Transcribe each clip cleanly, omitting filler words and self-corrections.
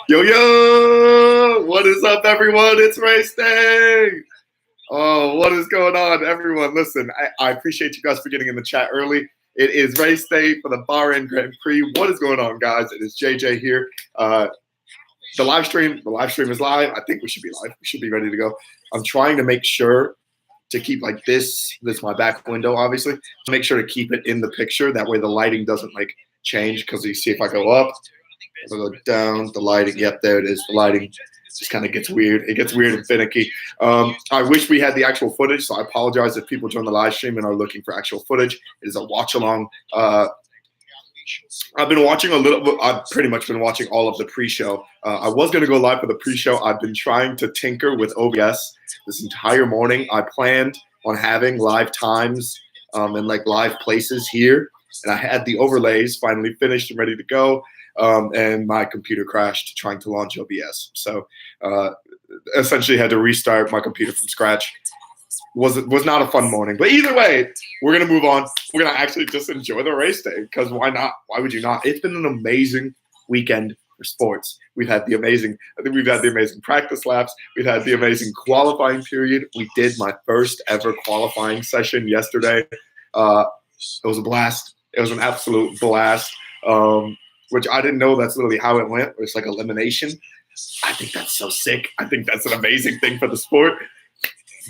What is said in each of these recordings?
Yo, yo! What is up, everyone? It's race day! Oh, what is going on, everyone? Listen, I appreciate you guys for getting in the chat early. It is race day for the BAHRAIN Grand Prix. What is going on, guys? It is JJ here. The live stream is live. I think we should be live. We should be ready to go. I'm trying to make sure to keep like this is my back window, obviously. Make sure to keep it in the picture. That way the lighting doesn't like change, because you see if I go up, if I go down, the lighting, yep, there it is. The lighting just kind of gets weird. It gets weird and finicky. I wish we had the actual footage, so I apologize if people join the live stream and are looking for actual footage. It is a watch along. I've been watching a little bit. I've pretty much been watching all of the pre-show. I was going to go live for the pre-show. I've been trying to tinker with OBS this entire morning. I planned on having live times and like live places here, and I had the overlays finally finished and ready to go. And my computer crashed trying to launch OBS. So essentially had to restart my computer from scratch. Was not a fun morning. But either way, we're going to move on. We're going to actually just enjoy the race day, because why not? Why would you not? It's been an amazing weekend for sports. We've had the amazing practice laps. We've had the amazing qualifying period. We did my first ever qualifying session yesterday. It was a blast. It was an absolute blast. Which I didn't know that's literally how it went. It's like elimination. I think that's so sick. I think that's an amazing thing for the sport.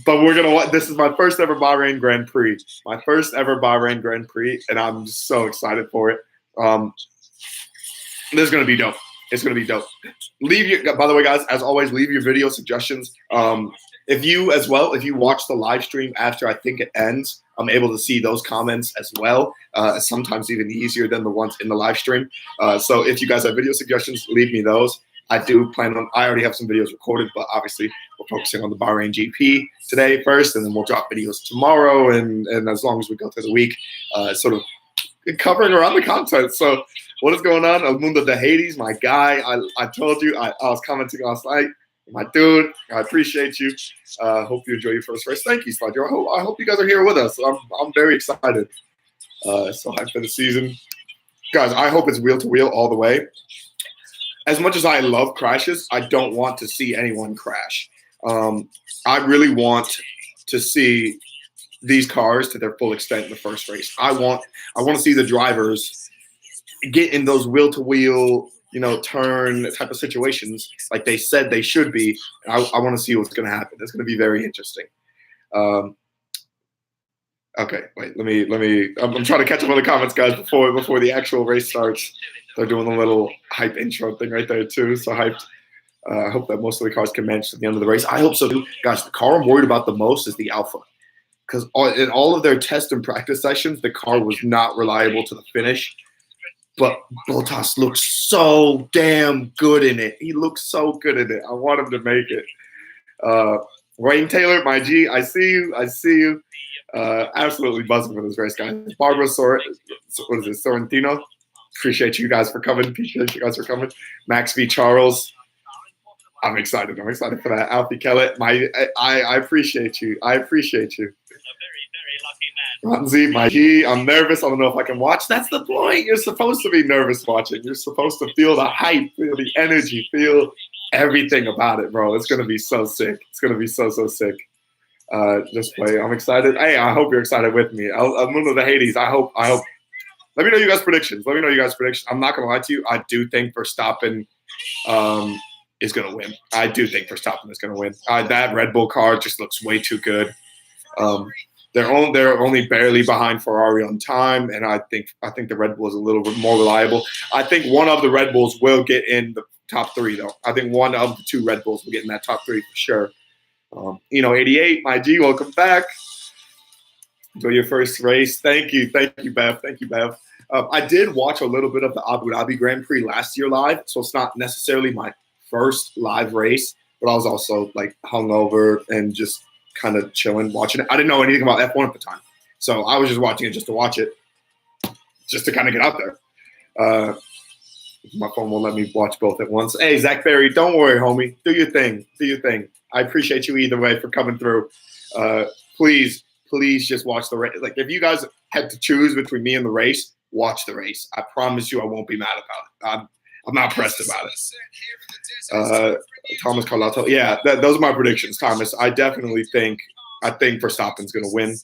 But we're going to – this is my first ever BAHRAIN Grand Prix. My first ever BAHRAIN Grand Prix, and I'm so excited for it. This is going to be dope. It's going to be dope. By the way, guys, as always, leave your video suggestions. If you watch the live stream after I think it ends, I'm able to see those comments as well. Sometimes even easier than the ones in the live stream. So if you guys have video suggestions, leave me those. I already have some videos recorded, but obviously we're focusing on the Bahrain GP today first, and then we'll drop videos tomorrow, and as long as we go through the week, sort of covering around the content. So what is going on? El Mundo de Hades, my guy. I told you, I was commenting last night. My dude, I appreciate you. Hope you enjoy your first race. Thank you, Slajo. I hope you guys are here with us. I'm very excited. So hyped for the season. Guys, I hope it's wheel to wheel all the way. As much as I love crashes, I don't want to see anyone crash. I really want to see these cars to their full extent in the first race. I want to see the drivers get in those wheel to wheel, turn type of situations like they said they should be. I want to see what's going to happen. It's going to be very interesting. Okay, wait. Let me. I'm trying to catch up on the comments, guys, before the actual race starts. They're doing a little hype intro thing right there too. So hyped. I hope that most of the cars can manage at the end of the race. I hope so too, guys. The car I'm worried about the most is the Alpha, because in all of their test and practice sessions, the car was not reliable to the finish. But Bottas looks so damn good in it. He looks so good in it. I want him to make it. Wayne Taylor, my G, I see you. Absolutely buzzing for this race, guys. Barbara Sorrentino. Appreciate you guys for coming. Max v. Charles. I'm excited for that. Alfie Kellett. I appreciate you. Ronzi, my G, I'm nervous. I don't know if I can watch. That's the point. You're supposed to be nervous watching. You're supposed to feel the hype, feel the energy, feel everything about it, bro. It's going to be so sick. It's going to be so sick. Just play. I'm excited. Hey, I hope you're excited with me. El Mundo de Hades. I hope. Let me know you guys' predictions. I'm not going to lie to you. I do think Verstappen is going to win. I do think Verstappen is going to win. That Red Bull car just looks way too good. They're only barely behind Ferrari on time, and I think the Red Bull is a little bit more reliable. I think one of the Red Bulls will get in the top three, though. I think one of the two Red Bulls will get in that top three for sure. 88, my G, welcome back. Enjoy your first race. Thank you, Bev. I did watch a little bit of the Abu Dhabi Grand Prix last year live, so it's not necessarily my first live race, but I was also like hungover and just kind of chilling, watching it. I didn't know anything about F1 at the time, so I was just watching it just to watch it, just to kind of get out there. My phone won't let me watch both at once. Hey, Zach Berry, don't worry, homie. Do your thing. I appreciate you either way for coming through. Please just watch the race. Like, if you guys had to choose between me and the race, watch the race. I promise you I won't be mad about it. I'm not pressed about it. Thomas Carlotto. Yeah, those are my predictions, Thomas. I definitely think Verstappen's going to win.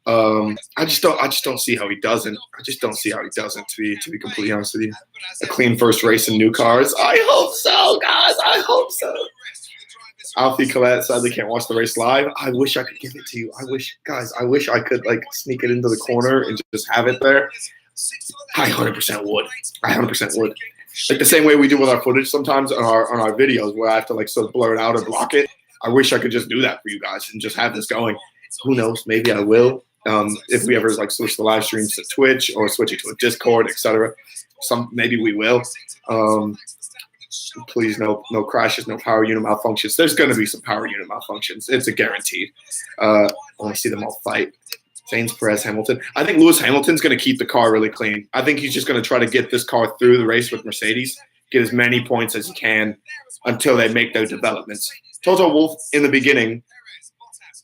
I just don't see how he doesn't. I just don't see how he doesn't. To be completely honest with you, a clean first race in new cars. I hope so, guys. I hope so. Alfie Collette sadly can't watch the race live. I wish I could give it to you. I wish I could like sneak it into the corner and just have it there. I 100% would. I 100% would. Like the same way we do with our footage sometimes on our videos, where I have to like sort of blur it out or block it. I wish I could just do that for you guys and just have this going. Who knows? Maybe I will. If we ever like switch the live streams to Twitch or switch it to a Discord, etc. Maybe we will. Please, no crashes, no power unit malfunctions. There's going to be some power unit malfunctions. It's a guaranteed. I want to see them all fight. Sainz, Perez, Hamilton. I think Lewis Hamilton's going to keep the car really clean. I think he's just going to try to get this car through the race with Mercedes, get as many points as he can until they make their developments. Toto Wolff, in the beginning,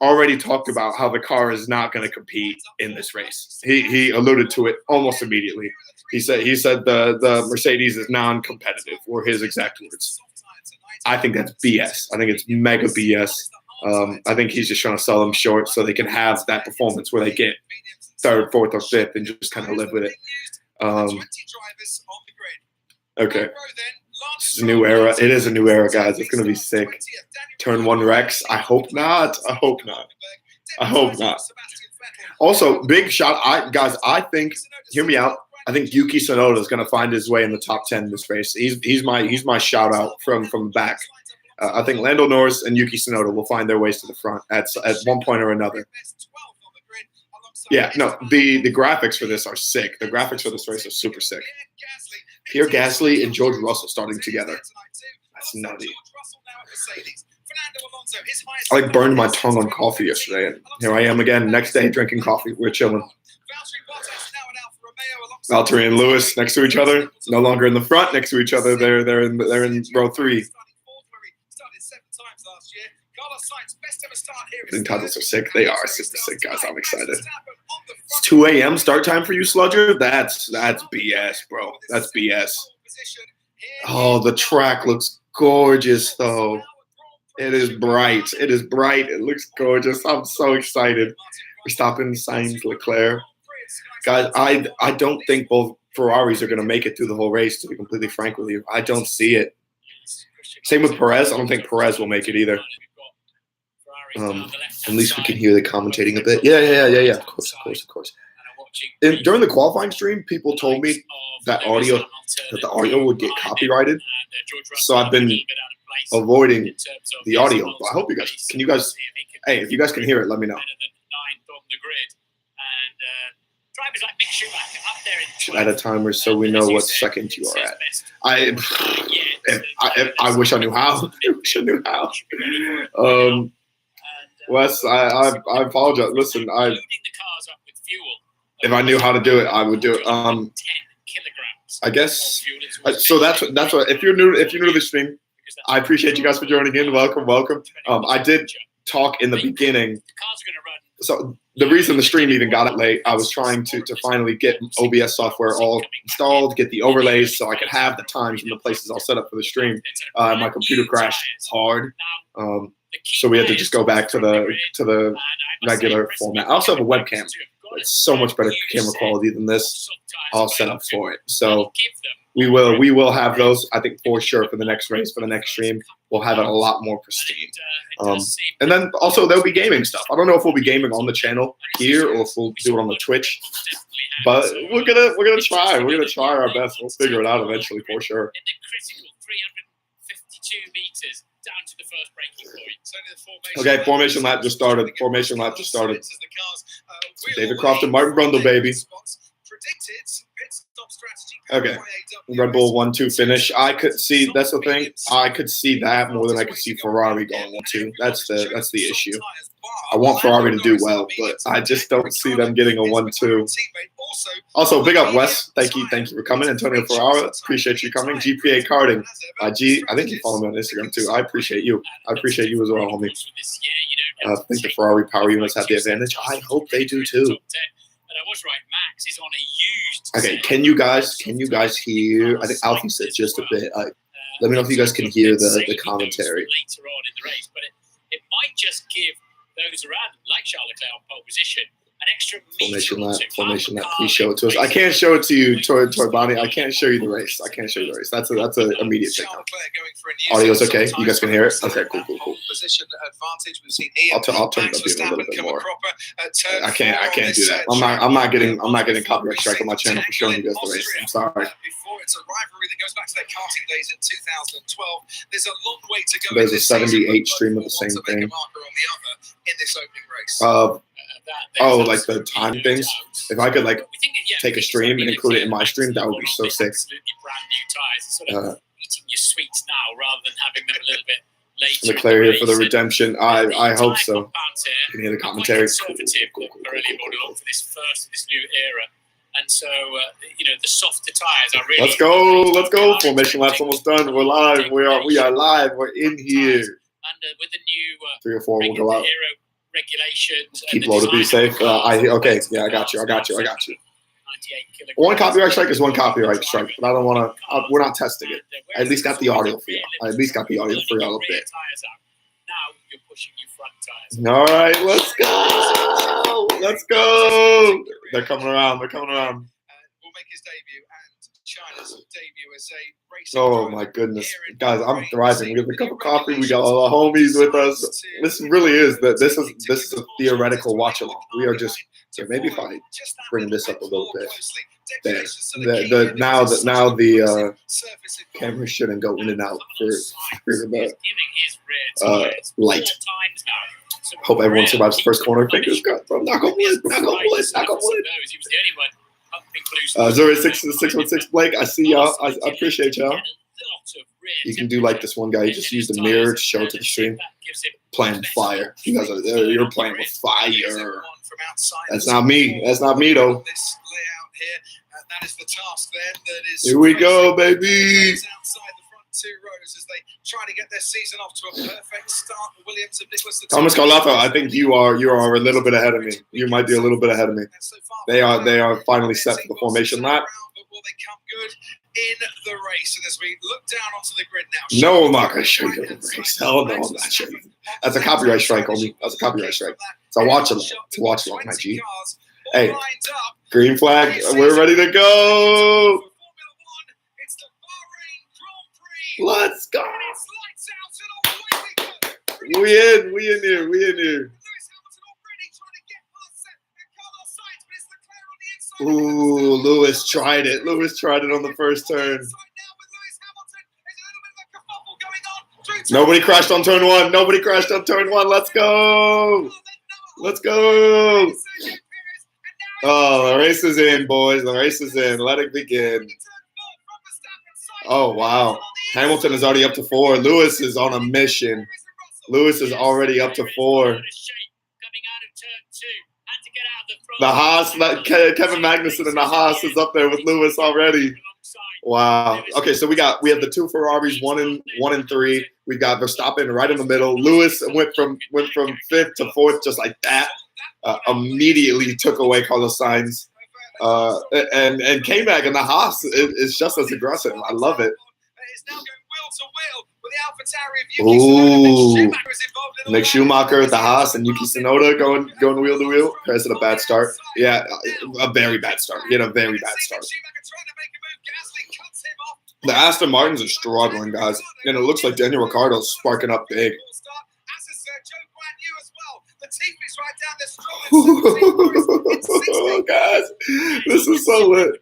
already talked about how the car is not going to compete in this race. He alluded to it almost immediately. He said the Mercedes is non-competitive, were his exact words. I think that's BS. I think it's mega BS. I think he's just trying to sell them short so they can have that performance where they get third, fourth, or fifth and just kind of live with it. Okay. It's a new era. It is a new era, guys. It's going to be sick. Turn 1 Rex. I hope not. I hope not. I hope not. Also, big shout. Guys, I think, hear me out. I think Yuki Tsunoda is going to find his way in the top 10 in this race. He's my shout out from the back. I think Lando Norris and Yuki Tsunoda will find their ways to the front at one point or another. Yeah, no, the graphics for this are sick. The graphics for this race are super sick. Pierre Gasly and George Russell starting together. That's nutty. I like burned my tongue on coffee yesterday, and here I am again, next day drinking coffee. We're chilling. Valtteri and Lewis next to each other, no longer in the front next to each other. They're in row 3. I think titles are sick. They are super sick, guys. I'm excited. It's 2 a.m. start time for you, Sludger. That's BS, bro. That's BS. Oh, the track looks gorgeous, though. It is bright. It is bright. It looks gorgeous. I'm so excited. Verstappen, Sainz, Leclerc. Guys, I don't think both Ferraris are going to make it through the whole race, to be completely frank with you. I don't see it. Same with Perez. I don't think Perez will make it either. At least we can hear the commentating a bit. Yeah. Of course. During the qualifying stream, people told me that the audio would get copyrighted. So I've been avoiding the audio. But I hope you guys, hey, if you guys can hear it, let me know. Should add a timer so we know what second you are at. I wish I knew how. I wish I knew how. Wes, I apologize. Listen, if I knew how to do it, I would do it. I guess so. That's what. If you're new to the stream, I appreciate you guys for joining in. Welcome. I did talk in the beginning. So the reason the stream even got it late, I was trying to finally get OBS software all installed, get the overlays so I could have the times and the places all set up for the stream. My computer crashed hard. So we had to just go back to the regular format. I also have a webcam. It's so much better camera quality than this. All set up for it. So we will have those, I think, for sure, for the next race, for the next stream. We'll have it a lot more pristine. And then also there'll be gaming stuff. I don't know if we'll be gaming on the channel here or if we'll do it on the Twitch. But we're gonna try. We're gonna try our best. We'll figure it out eventually for sure. Okay, formation lap just started. David Croft and Martin Brundle, baby. Okay, Red Bull 1-2 finish. I could see, that's the thing. I could see that more than I could see Ferrari going 1-2. That's the issue. I want Ferrari to do well, but I just don't see them getting a 1-2. Also, big up Wes. Thank you for coming. Antonio Ferrara, appreciate you coming. GPA Karting. I think you follow me on Instagram too. I appreciate you. I appreciate you as well, homie. I think the Ferrari power units have the advantage. I hope they do too. was right. Max is on a used. Okay, can you guys hear? I think Alfie said just a bit. Let me know if you guys can hear the commentary. Later on in the race, but it might just give those around, like Charles Leclerc on pole position, an extra Formation lap. Please show it to us. I can't show it to you, Torbani. I can't show you the race. That's an immediate thing. Audio's okay. You guys can hear it. Okay, cool. Position advantage. We've seen I'll turn up the a little bit more. I can't do that. I'm not getting copyright strike on my channel for showing you guys the race. I'm sorry. Before it's a rivalry that goes back to their karting days in 2012. There's a long way to go. There's a 78 stream of the same thing. In this opening race. Like the time things. If I could take a stream and include it in my stream, that would be so sick. Brand new tires, sort of eating your sweets now rather than having them a little bit later. Leclerc here for the redemption. I hope so. You can hear the commentary. Cool. For this new era. And so, the softer tires are really. Let's go. Formation lap's almost done. We're live. We are live. We're in here. And with the new 3 or 4 will go out. Regulations. Keep low to be safe. Okay. Yeah, I got you. 98 One copyright strike is one copyright strike, but I don't want to. We're not testing it. I at least got the audio for y'all. A bit. Now you're pushing your front tires. All right, let's go. They're coming around. Will make his debut and China's debut as a racing. Oh my goodness, guys! I'm thriving. We have a cup of coffee. We got all the homies with us. This really is that. This is a theoretical watch along. We are just. Maybe if I bring this up a little bit. There. Now the camera shouldn't go in and out for the light. Hope everyone survives the first corner. Fingers crossed. Knock on wood. 0616 Blake, I see y'all. I appreciate y'all. You can do like this one guy. He just used a mirror to show it to the stream. Playing fire. You guys are there. You're playing with fire. That's not me. Though. Here we go, baby. Thomas Carlato, I think you are a little bit ahead of me. You might be a little bit ahead of me. They are finally set for the formation lap. Will they come good in the race? And as we look down onto the grid now. No, I'm not going to show you the race. Hell no, I'm not showing you. That's a copyright strike, homie. That's a copyright strike. It's a watch along, my G. Hey, green flag. We're ready to go. Let's go. We in here. Ooh, Lewis tried it on the first turn. Nobody crashed on turn one. Let's go. Oh, the race is in, boys. The race is in. Let it begin. Oh, wow. Hamilton is already up to 4. Lewis is on a mission. Lewis is already up to 4. The Haas, Kevin Magnussen and the Haas is up there with Lewis already. Wow. Okay, so we have the 2 Ferraris, 1 and 3. We got Verstappen right in the middle. Lewis went from 5th to 4th just like that. Immediately took away Carlos Sainz. And came back, and the Haas is just as aggressive. I love it. Ooh, Mick Schumacher with the Haas and Yuki Tsunoda going wheel to wheel. Perez had a bad start. Yeah, a very bad start. He had a very bad start. The Aston Martins are struggling, guys. And it looks like Daniel Ricciardo's sparking up big. Guys, this is so lit.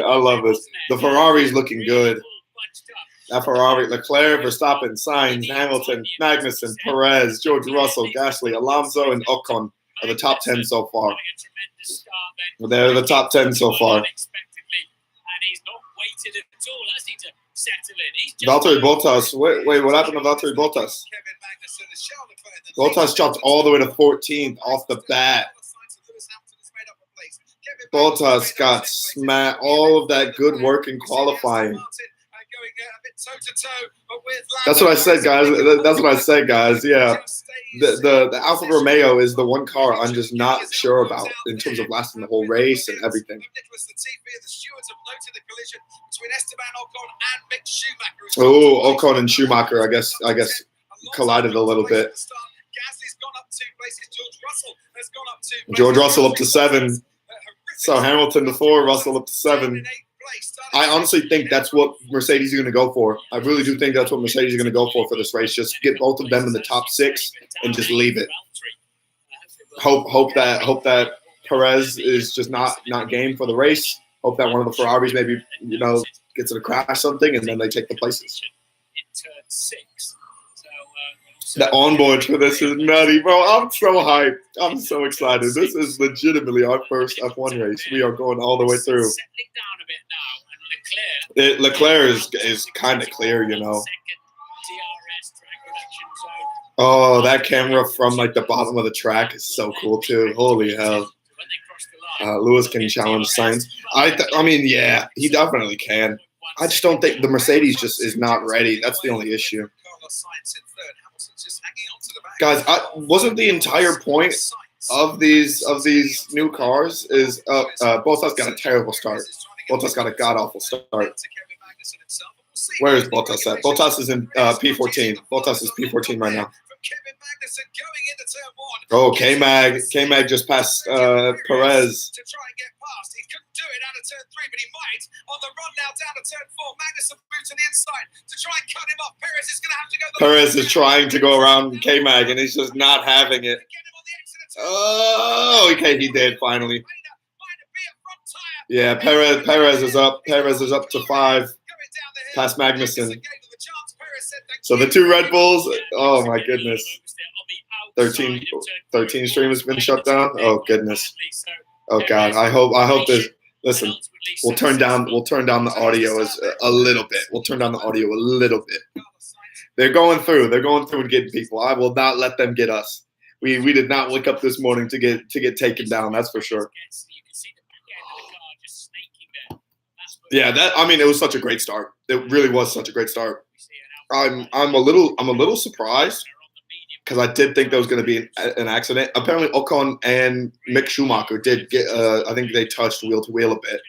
I love this. The Ferrari's looking good. That Ferrari, Leclerc, Verstappen, Sainz, Hamilton, Magnussen, Perez, George Russell, Gasly, Alonso, and Ocon are the top 10 so far. They're the top 10 so far. Valtteri Bottas. Wait, what happened to Valtteri Bottas? Bottas dropped all the way to 14th off the bat. Bottas got smacked. All of that good work in qualifying. going a bit toe-to-toe with That's what I said, guys. That's what I said, guys. Yeah. The Alfa Romeo is the one car I'm just not sure about in terms of lasting the whole race and everything. Oh, Ocon and Schumacher, I guess collided a little bit. George Russell up to 7. So Hamilton to 4, Russell up to 7. I honestly think that's what Mercedes is going to go for. I really do think that's what Mercedes is going to go for this race. Just get both of them in the top 6 and just leave it. Hope that Perez is just not game for the race. Hope that one of the Ferraris maybe gets in a crash something, and then they take the places. The onboard for this is nutty, bro. I'm so hyped. I'm so excited. This is legitimately our first F1 race. We are going all the way through. Leclerc is kind of clear, Oh, that camera from like the bottom of the track is so cool too. Holy hell. Lewis can challenge Sainz. I mean, yeah, he definitely can. I just don't think the Mercedes just is not ready. That's the only issue. Guys, wasn't the entire point of these new cars is Bottas got a terrible start. Bottas got a god-awful start. Where is Bottas at? Bottas is in P14. Bottas is P14 right now. Oh, K-Mag just passed Perez. Perez is trying to go around K-Mag, and he's just not having it. Oh, okay, he did finally. Yeah, Perez is up. Perez is up to 5, past Magnussen. So the 2 Red Bulls. Oh my goodness. 13 stream has been shut down. Oh goodness. Oh god. I hope this. Listen, we'll turn down the audio a little bit. We'll turn down the audio a little bit. They're going through and getting people. I will not let them get us. We did not wake up this morning to get taken down. That's for sure. Yeah, it was such a great start. It really was such a great start. I'm a little surprised because I did think there was going to be an accident. Apparently, Ocon and Mick Schumacher did get. I think they touched wheel to wheel a bit.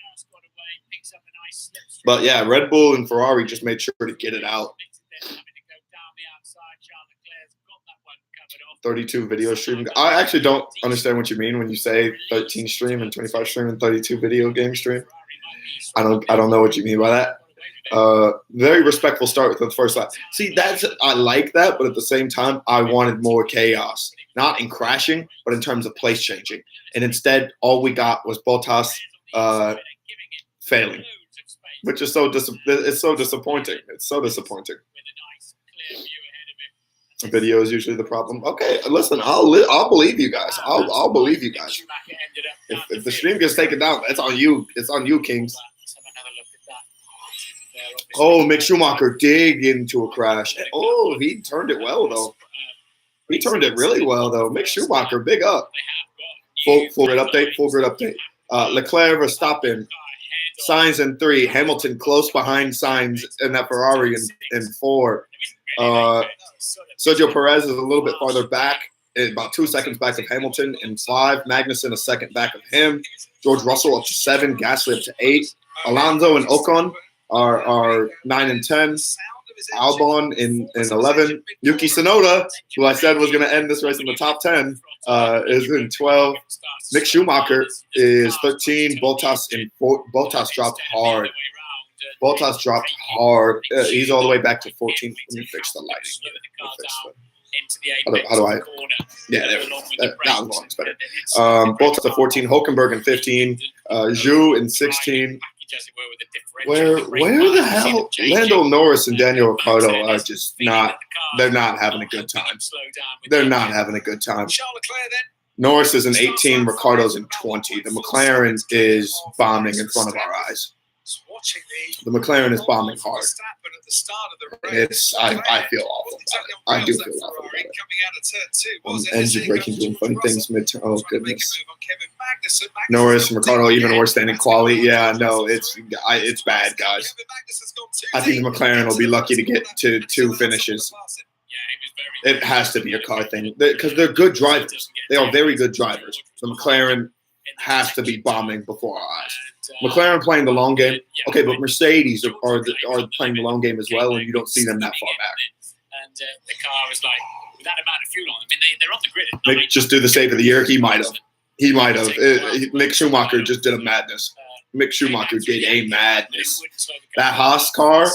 But yeah, Red Bull and Ferrari just made sure to get it out. 32 video stream. I actually don't understand what you mean when you say 13 stream and 25 stream and 32 video game stream. I don't know what you mean by that. Very respectful start with the first lap. See, I like that, but at the same time, I wanted more chaos. Not in crashing, but in terms of place changing. And instead, all we got was Bottas failing, which is so disappointing. It's so disappointing. Video is usually the problem. Okay, listen, I'll believe you guys. I'll believe you guys. If the stream gets taken down, it's on you. It's on you, Kings. Oh, Mick Schumacher did get into a crash. Oh, he turned it well though. He turned it really well though. Mick Schumacher, big up. Full grid update. Leclerc, Verstappen, Sainz in 3. Hamilton close behind Sainz in that Ferrari in 4. Sergio Perez is a little bit farther back, about 2 seconds back of Hamilton in 5. Magnussen a second back of him. George Russell up to 7. Gasly up to 8. Alonso and Ocon are 9 and 10. Albon in 11. Yuki Tsunoda, who I said was going to end this race in the top 10, is in 12. Mick Schumacher is 13. Bottas dropped hard. He's all the way back to 14. Let me fix the lighting. How do I? Yeah, there we go. That one's better. Bottas to 14. Hulkenberg in 15. Zhu in 16. Where the hell? Lando Norris and Daniel Ricciardo are just not. They're not having a good time. They're not having a good time. Norris is in 18. Ricciardo's in 20. The McLaren is bombing in front of our eyes. watching The McLaren is bombing hard. Verstappen at the start of the race. I feel awful about it. I do feel awful about it. Coming out of turn 2, was it? Engine braking, doing funny things mid-turn. Oh, Trying to make a goodness. move on Kevin Magnussen. Norris and Ricardo even worse than in quali. Yeah, no, it's bad, guys. I think the McLaren will be lucky to get to 2 finishes. It has to be a car thing because they're good drivers. They are very good drivers. The McLaren has to be bombing before our eyes. McLaren playing the long game. Okay, but Mercedes are playing the long game as well, and you don't see them that far back. And the car is like, with that amount of fuel on, I mean, they're on the grid. Mick just do the save of the year. He might have. Mick Schumacher just did a madness. Mick Schumacher did a madness. That Haas car,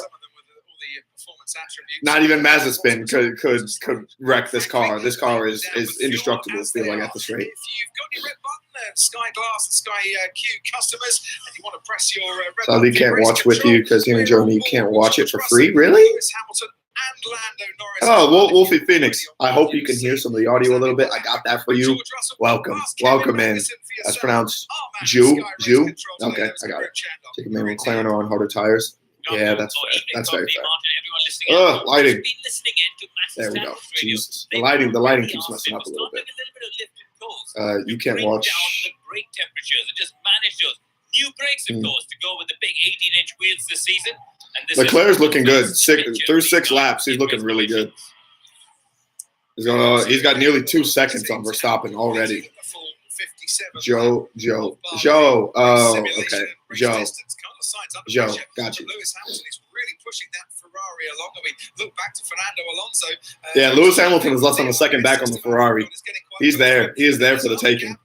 not even Mazepin could wreck this car. This car is indestructible, I feel like, at this rate. If you've got your red button, Sky Glass and Sky Q customers, and you want to press your red So button, he can't watch with you because here in Germany you can't watch it for free. Really? Lewis Hamilton and Lando Norris. Oh, Wolfie Phoenix. I hope you can hear some of the audio a little bit. I got that for you. Welcome in. That's pronounced Jew. Okay, I got it. Take a man with McLaren on harder tires. Yeah, that's fair. That's very fair. Lighting. There we go. Jesus. The lighting keeps messing up a little bit. You can't watch. Brake temperatures and just manage those new brakes, of course, to go with the big 18-inch wheels this season. And Leclerc's looking good. Through 6 laps, he's looking really good. He's got nearly 2 seconds on Verstappen already. Joe. Oh, okay. Joe. Got you. Lewis Hamilton is really pushing that Ferrari along. We look back to Fernando Alonso. Yeah, Lewis Hamilton is less on the second back on the Ferrari. He's there. He is there for the taking.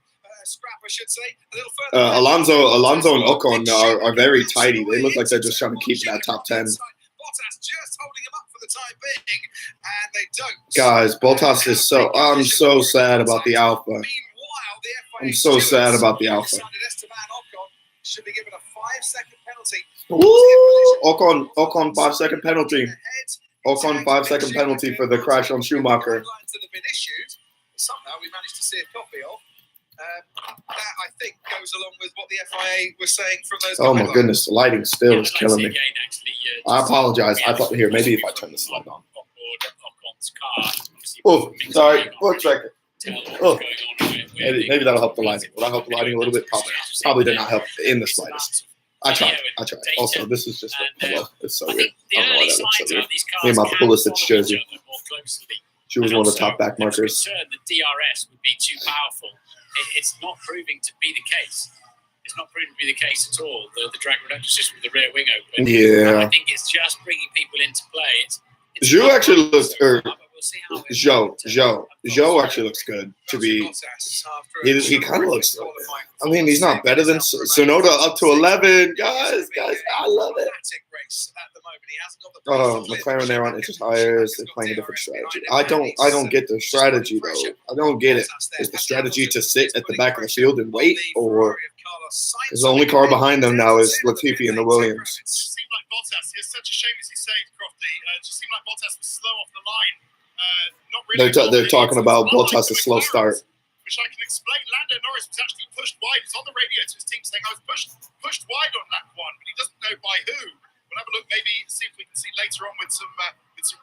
Alonso and Ocon are very tidy. They look like they're just trying to keep that top 10. Guys, Bottas is so. I'm so sad about the Alpha. I'm so sad about the Alpha. Should be given a 5-second penalty. Ooh, Ocon 5-second penalty. Ocon 5-second penalty for the crash on Schumacher. Somehow we managed to see a copy of. That I think goes along with what the FIA was saying from those. Oh my goodness, the lighting still is killing me. I apologize. I thought here maybe if I turn this light on. Oh, sorry. 1 second. Oh, maybe that'll help the lighting. Will that help the lighting a little bit? Probably did not help in the slightest. I tried. Also, this is just it's so weird. I don't know why that looks so weird. Me and my Pulisic jersey. She was one of the top back markers. The DRS would be too powerful. It's not proving to be the case. It's not proving to be the case at all. The drag reduction system with the rear wing open. Yeah. I think it's just bringing people into play. Joe actually looks. Joe actually looks good to be. He kind of looks. I mean, he's not better than Tsunoda up to 11. Guys, I love it. Oh, McLaren there on inch tires. They're playing a different strategy. I don't get the strategy though. I don't get it. Is the strategy to sit at the back of the field and wait, or is the only car behind them now is Latifi and the Williams? It just seemed like Bottas. It's such a shame, as you say, Crofty. It just seemed like Bottas was slow off the line. Not really. They're talking about Bottas' slow start. Which I can explain. Lando Norris was actually pushed wide. He's on the radio to his team saying, I was pushed wide on lap 1, but he doesn't know by who. We'll have a look, maybe see if we can see later on with some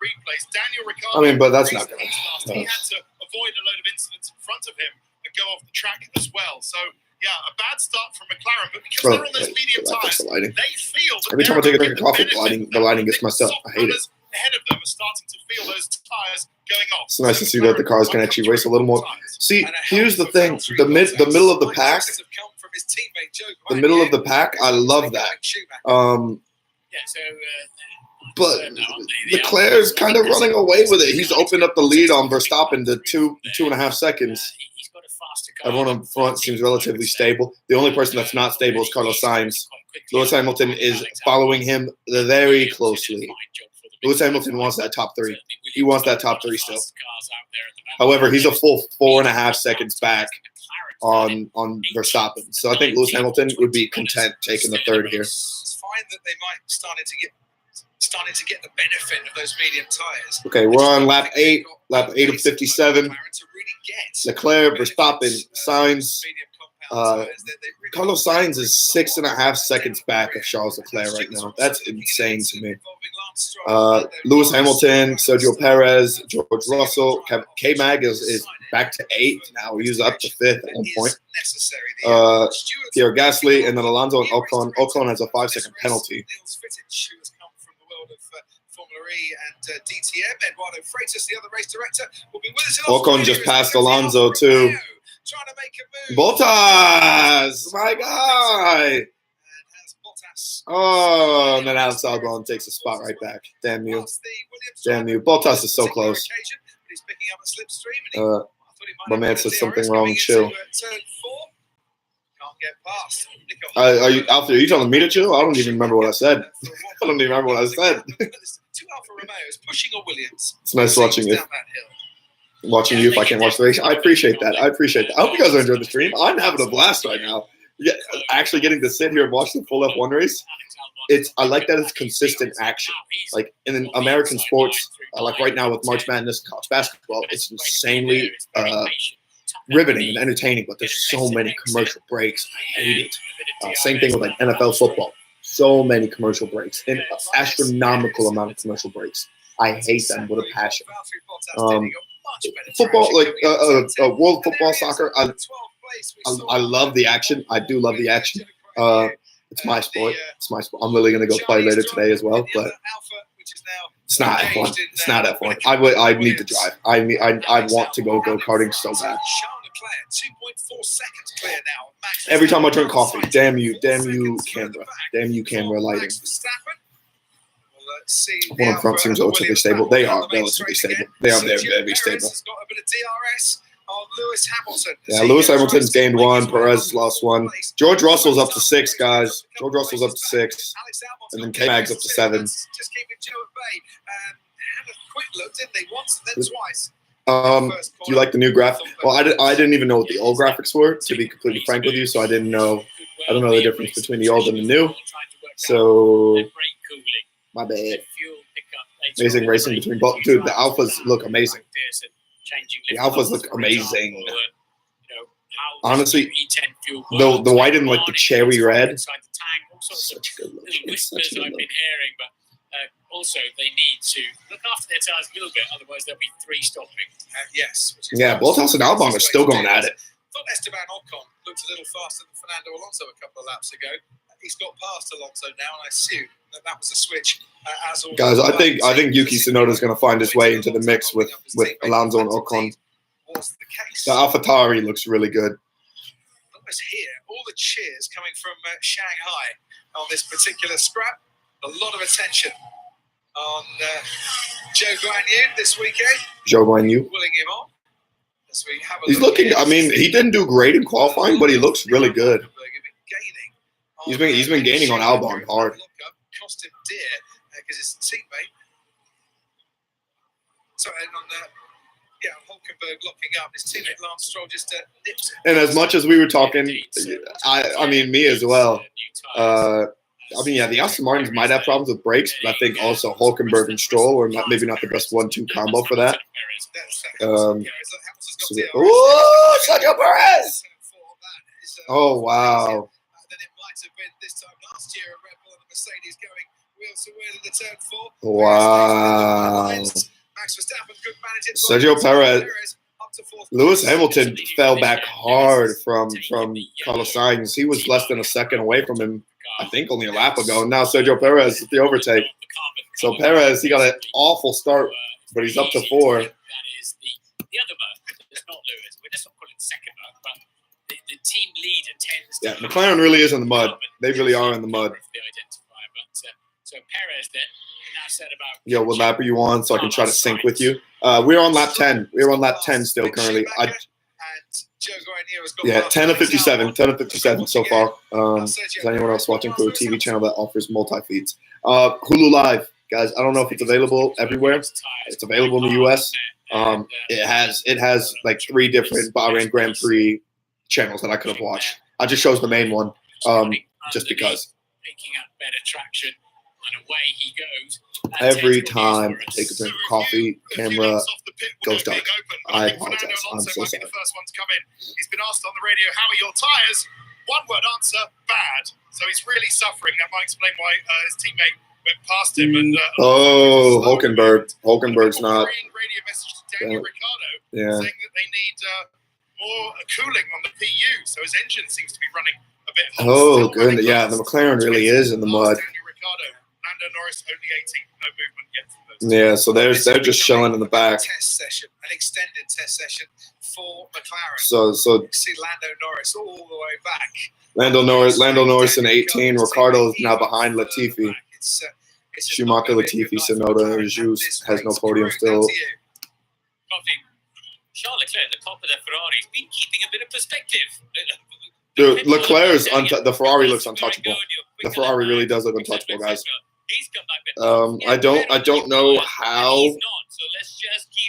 replays. Daniel Ricciardo. I mean, but that's not good. He had to avoid a load of incidents in front of him and go off the track as well. So, yeah, a bad start from McLaren, but because they're on those medium tires, they feel that every time I take a drink of coffee, the lighting gets messed up. I hate it. Ahead of them are starting to feel those tires going off. It's nice to see that the cars can actually race a little more. See, here's the thing: the middle of the pack, I love that. But Leclerc's kind of running away with it. He's opened up the lead on Verstappen to 2.5 seconds. Everyone up front seems relatively stable. The only person that's not stable is Carlos Sainz. Lewis Hamilton is following him very closely. Lewis Hamilton wants that top 3. He wants that top 3 still. However, he's a full 4.5 seconds back on Verstappen. So I think Lewis Hamilton would be content taking the 3rd here. It's fine that they might starting to get the benefit of those medium tires. Okay, we're on lap 8 of 57. Leclerc, Verstappen, Sainz, Carlos Sainz is 6.5 seconds back of Charles Leclerc right now. That's insane to me. Lewis Hamilton, Sergio Perez, George Russell, K-Mag is back to 8th now. He was up to 5th at one point. Pierre Gasly, and then Alonso and Ocon. Ocon has a 5-second penalty. Ocon just passed Alonso too. Bottas, my guy. Oh, and then Alex Albon takes a spot right back. Damn you. Damn you. Bottas is so close. My man said something wrong. Chill. Are you out there? Are you telling me to chill? I don't even remember what I said. I don't even remember what I said. It's nice watching you. Watching you if I can't watch the race. I appreciate that. I appreciate that. I hope you guys are enjoying the stream. I'm having a blast right now. Yeah, actually getting to sit here and watch the full F1 race. I like that it's consistent action. Like in American sports, like right now with March Madness and college basketball, it's insanely riveting and entertaining, but there's so many commercial breaks. I hate it. Same thing with like NFL football. So many commercial breaks. An astronomical amount of commercial breaks. I hate them with a passion. Football, like world football, soccer, I love the action. I do love the action. It's my sport. It's my sport. I'm really gonna go play later today as well, but it's not F1. It's not F1. I need to drive. I want to go karting so bad. Every time I drink coffee, damn you, camera, lighting. One up front seems relatively stable. They are relatively stable. They are very stable. Yeah, Lewis Hamilton's gained 1. Perez lost 1. George Russell's up to 6, guys. George Russell's up to 6. And then K-Mag's up to 7. Do you like the new graph? Well, I didn't even know what the old graphics were, to be completely frank with you, so I don't know the difference between the old and the new. So, my bad. Amazing racing between both. Dude, the Alphas look amazing. The Alphas look amazing. Honestly, the white and like the cherry red, such good looking. Such good looking. Also, they need to look after their tires a little bit, otherwise there'll be 3 stopping. Yes. Yeah, Bottas and Albon are still going at it. I thought Esteban Ocon looked a little faster than Fernando Alonso a couple of laps ago. He's got past Alonso now, and I assume that was a switch. Guys, I think Yuki Tsunoda is going to find his way into the mix with Alonso and Ocon. The AlphaTauri looks really good. Almost here, all the cheers coming from Shanghai on this particular scrap. A lot of attention on Zhou Guanyu this weekend. Zhou Guanyu. Willing him on. He's looking. I mean, he didn't do great in qualifying, but he looks really good. He's been gaining on Albon hard. Cost him dear because his teammate. So and on Hulkenberg locking up, his teammate Lance Stroll just nips it. And as much as we were talking, I mean, me as well. The Aston Martins might have problems with brakes, but I think also Hulkenberg and Stroll are maybe not the best 1-2 combo for that. Sergio Perez! Oh, wow. Wow. Sergio Perez. Lewis Hamilton fell back hard from Carlos Sainz. He was less than a second away from him, I think, only a lap ago. Now Sergio Perez is the overtake. So Perez, he got an awful start, but he's up to 4. That is the other mode. It's not Lewis. We're just not calling it second mode, but the team leader tends to. Yeah, McLaren really is in the mud. They really are in the mud. So Perez then now said about. Yo, what lap are you on so I can try to sync with you? We're on lap 10. We're on lap 10 still currently. Yeah, 10 of 57. 10 of 57 so far. Is anyone else watching through a TV channel that offers multi-feeds? Hulu Live, guys. I don't know if it's available everywhere. It's available in the US. It has like 3 different Bahrain Grand Prix channels that I could have watched. I just chose the main one, just because. Picking up better traction And away he goes. Every time I take a drink of coffee, camera goes dark. I apologize. I'm so sorry. The first one to come in. He's been asked on the radio, how are your tyres? One word answer, bad. So he's really suffering. That might explain why his teammate went past him. And Hulkenberg. Hulkenberg's not. Radio message to Daniel Ricciardo Yeah. saying that they need more cooling on the PU. So his engine seems to be running a bit hot. Oh, good. Yeah, the McLaren really is in the mud. Daniel Ricciardo, Lando Norris only 18. No movement yet from those. Yeah, so they're just chilling in the back. Test session, an extended test session for McLaren. So You see Lando Norris all the way back. Lando Norris in 18. Ricardo is now behind Latifi. Schumacher, Latifi, Tsunoda, Juice has no podium still. Charles Leclerc at the top of the Ferrari has been keeping a bit of perspective. Dude, Leclerc's the Ferrari looks untouchable. The Ferrari really does look untouchable, guys. I don't know how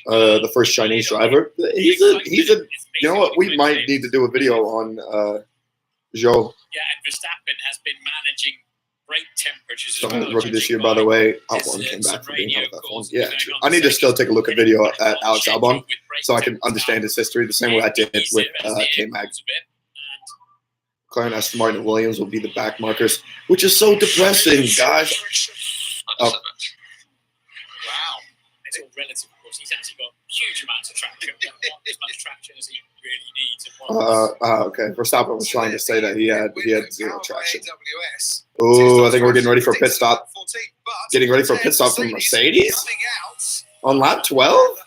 the first Chinese driver. He's a you know what? We might need to do a video on Zhou. Yeah, and Verstappen has been managing brake temperatures. So rookie this year, by the way. Albon came back from being out of F1. Yeah, true. I need to still take a look at video at Alex Albon so I can understand his history the same way I did with K-Mag. McLaren, Aston Martin, and Williams will be the back markers, which is so depressing, guys. Wow. It's all relative, of course. He's actually got huge amounts of traction, not as much traction as he really needs. Okay. Verstappen was trying to say that he had zero traction. Oh, I think we're getting ready for a pit stop. Getting ready for a pit stop from Mercedes on lap 12.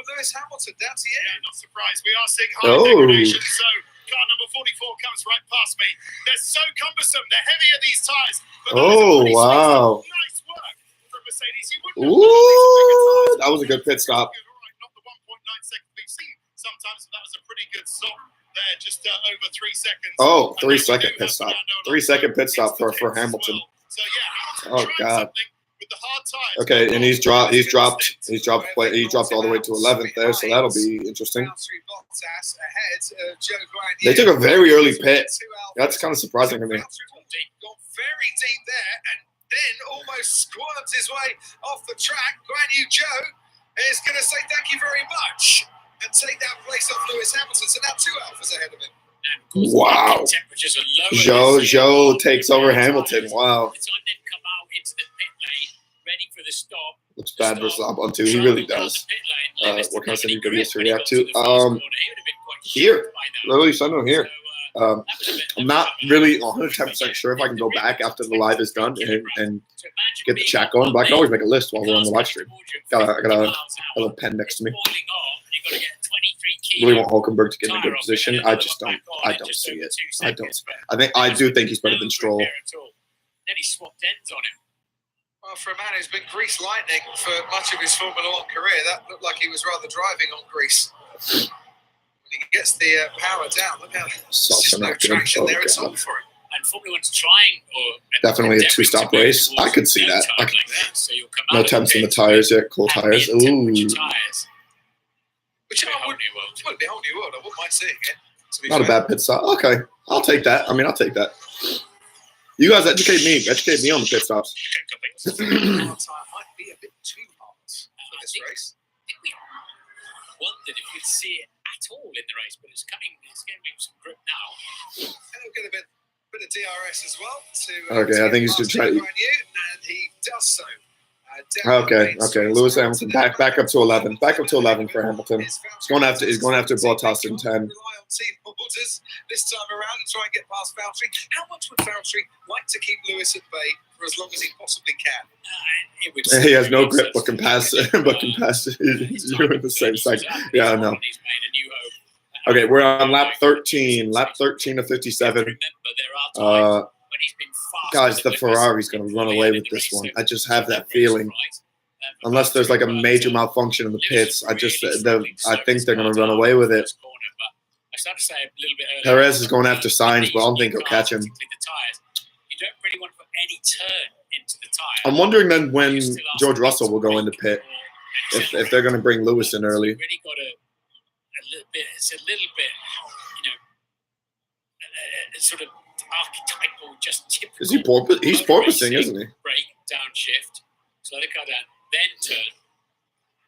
Lewis Hamilton, that's the Yeah, end. not surprised. We are seeing high degradation. So car number 44 comes right past me. They're so cumbersome. They're heavier, these tires. Wow. Nice work from Mercedes. You wouldn't have Ooh, that was a good pit stop. Not the 1.9 seconds we've seen. Sometimes that was a pretty good stop there, just over 3 seconds. Oh, 3 second pit stop. 3 second pit stop for Hamilton. So yeah, Oh God. with the hard tires. Okay, and he's dropped all the way to 11th there, so that'll be interesting. They took a very early pit. That's kind of surprising to me. Got very deep there, and then almost squirms his way off the track. Guan Yu Zhou is going to say thank you very much and take that place off Lewis Hamilton. So now 2 Alphas ahead of him. Wow. Zhou takes over Hamilton. Wow. Looks bad versus Albon too. He really does. What kind of sending videos to react to? Here. Literally something here. I'm not really 110% sure if I can go back after the live is done and get the chat going, but I can always make a list while we're on the live stream. I got a little pen next to me. Really want Hulkenberg to get in a good position. I just don't see it. I do think he's better than Stroll. Then he swapped ends on him. Well, for a man who's been grease lightning for much of his Formula One career, that looked like he was rather driving on grease. When he gets the power down, look how there's no traction there. It's all for him. And Formula One's trying, Definitely a 2-stop race. I could see that. No temps in the tires yet. Cool tires. Ooh. Which wouldn't be a whole new world. I wouldn't mind seeing it. Not a bad pit stop. Okay, I'll take that. I'll take that. You guys educate me. Educate me on the pit stops. Might be a bit too hot for this race. I think we wondered if we'd see it at all in the race, but it's getting some grip now. And he'll get a bit of DRS as well. Okay, I think he's just trying. And he does so. Okay. Lewis Hamilton back up to 11. Back up to 11 for Hamilton. He's going after Bottas in 10. This time around and try and get past Valtteri. How much would Valtteri like to keep Lewis at bay for as long as he possibly can? He has no grip, but can pass. You're in the same second. Yeah, I know. Okay, we're on lap 13. Lap 13 of 57. Guys, the Ferrari's going to run away with this one. I just have that feeling. Unless there's like a major malfunction in the pits, I think they're going to run away with it. Perez is going after Sainz, but I don't think he'll catch him. I'm wondering then when George Russell will go into pit, if they're going to bring Lewis in early. It's a little bit, sort of archetypal, just typical. Is he he's porpoising, isn't he? Brake, downshift, slow the car down, then turn,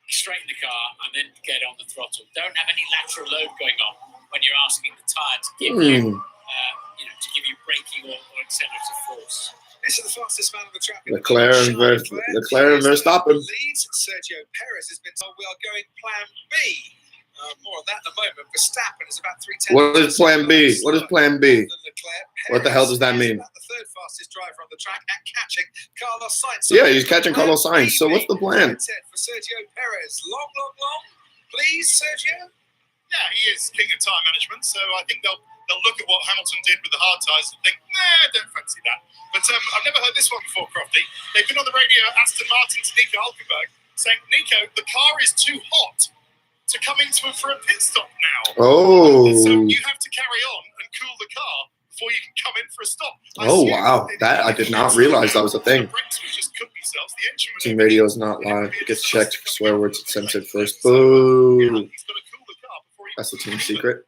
straighten the car, and then get on the throttle. Don't have any lateral load going on when you're asking the tyre to give you, to give you braking or accelerative force. This is the fastest man on the track. Leclerc and Verstappen. Leads. Sergio Perez has been told we are going plan B. More on that in a moment. Verstappen is about 3 tenths. What is plan B? What is plan B? What the hell does that mean? The third fastest driver on the track at catching Carlos Sainz. Yeah, he's catching Carlos Sainz. So what's the plan? For Sergio Perez. Long. Please, Sergio. Yeah, he is king of tyre management, so I think they'll look at what Hamilton did with the hard tyres and think, nah, don't fancy that. But I've never heard this one before, Crofty. They've been on the radio, Aston Martin to Nico Hülkenberg, saying, Nico, the car is too hot to come into it for a pit stop now. Oh. So you have to carry on and cool the car before you can come in for a stop. Oh, wow. That I did not realize that was a thing. Team radio is not live. It gets checked for swear words. It's censored first. Boo. That's the team secret.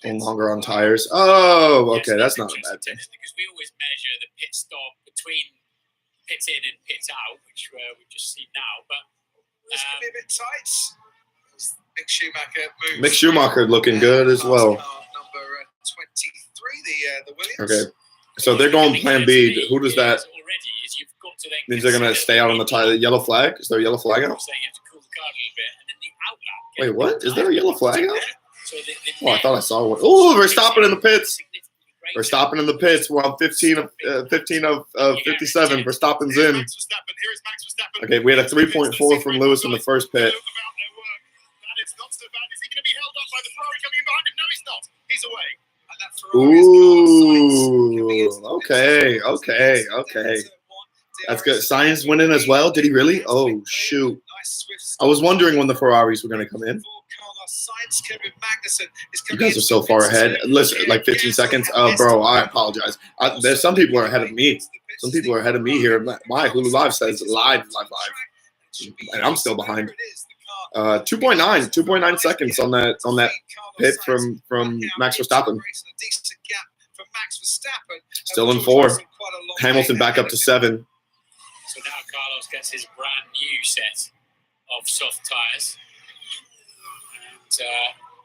No longer on tires. Oh, okay. That's not a bad thing. Because we always measure the pit stop between pit in and pit out, which we've just seen now. But this could be a bit tight. Mick Schumacher moves. Mick Schumacher looking good as well. Number 23, the Williams. Okay. So they're going plan B. Who does that? Means they're going to stay out on the tire. Yellow flag? Is there a yellow flag out? Wait, what? Is there a yellow flag out? Oh, I thought I saw one. Oh, Verstappen in the pits. Verstappen in the pits. We're on 15 of 57. Verstappen's in. Okay, we had a 3.4 from Lewis in the first pit. Ooh, okay. That's good. Sainz winning as well. Did he really? Oh, shoot. I was wondering when the Ferraris were going to come in. You guys are so far ahead. Listen, like 15 seconds. Bro, I apologize. There's some people are ahead of me. Some people are ahead of me here. My Hulu Live says live. And I'm still behind. 2.9 seconds on that pit from Max Verstappen. Still in 4. Hamilton back up to 7. So now Carlos gets his brand new set of soft tyres. And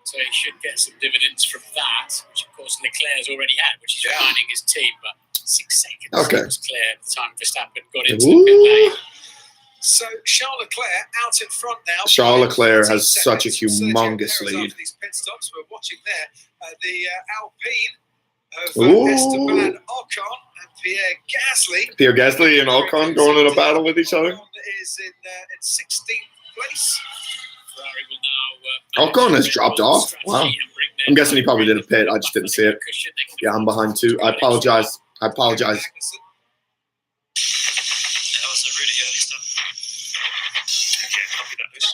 so he should get some dividends from that, which of course Leclerc's already had, which is reminding his team. But 6 seconds was clear at the time Verstappen got into the pit lane. So Charles Leclerc out in front now. Charles Leclerc has such a humongous lead. These pit stops we're watching there, the Alpine of Esteban Ocon and Pierre Gasly. Pierre Gasly and Ocon going in a battle with each other. Ocon is in 16th place. Ocon has dropped off. Wow. I'm guessing he probably did a pit. I just didn't see it. Yeah, I'm behind 2. I apologize.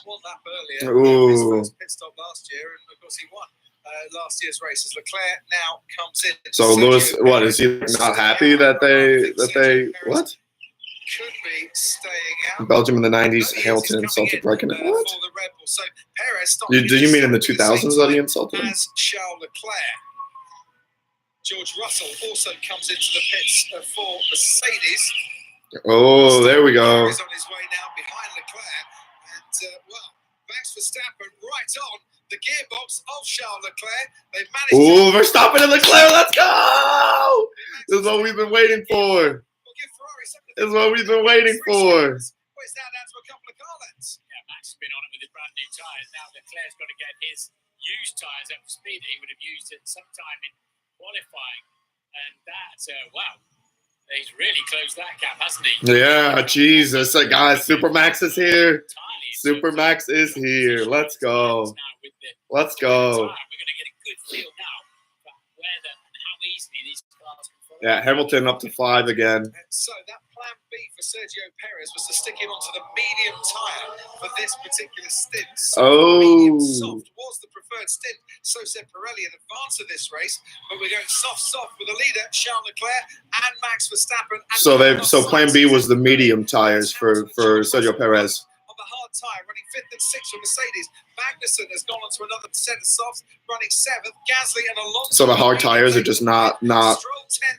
One lap earlier. His first pit stop last year, and of course he won last year's race. As Leclerc now comes in. So Lewis, what is he not happy that they what? Could be staying out. Belgium in the 90s, Hamilton insulted Raikkonen. What? Do you mean in the 2000s that he insulted him? As Charles Leclerc. George Russell also comes into the pits for Mercedes. Oh, there we go. He's on his way now behind Leclerc. Max Verstappen right on the gearbox of Charles Leclerc. They've managed. Ooh, Verstappen and Leclerc, let's go! This is what we've been waiting for. This is what we've been waiting for. It's down to a couple of car lengths. Yeah, Max has been on it with his brand new tyres. Now Leclerc's got to get his used tyres up to speed that he would have used at some time in qualifying. And that, wow. He's really closed that gap, hasn't he? Yeah, Jesus. Guys, Supermax is here. Supermax is here. Let's go. Let's go. We're going to get a good feel now for whether and how easily these cars can follow. Yeah, Hamilton up to 5 again. So that plan B for Sergio Perez was to stick him onto the medium tyre for this particular stint. Medium soft was the preferred stint. So said Pirelli in advance of this race. But we're going soft with the leader, Charles Leclerc and Max Verstappen. And So plan B was the medium tires for Sergio Perez. On the hard tyre, running 5th and 6th for Mercedes. Magnussen has gone on to another set of softs, running 7th. Gasly and Alonso. So the hard tires are just not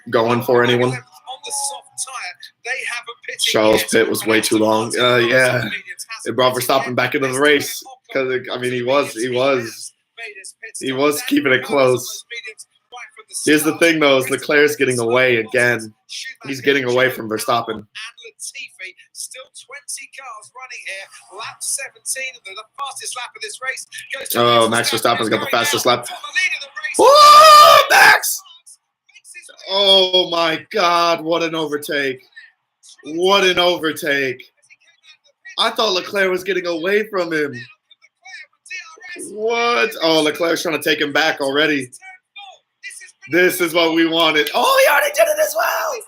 going for anyone. On the soft tire, they haven't pitted Charles' yet. pit was way too long. Yeah, it brought Verstappen back into the race because I mean he was keeping it close. Here's the thing though, is Leclerc's getting away again. He's getting away from Verstappen. And Latifi, still 20 cars running here. Lap 17, and the fastest lap of this race goes to Oh, Max Verstappen's got the fastest lap. For the lead of the race. Whoa, Max! Oh my God, what an overtake. What an overtake. I thought Leclerc was getting away from him. What? Oh, Leclerc's trying to take him back already. This is what we wanted. Oh, he already did it as well.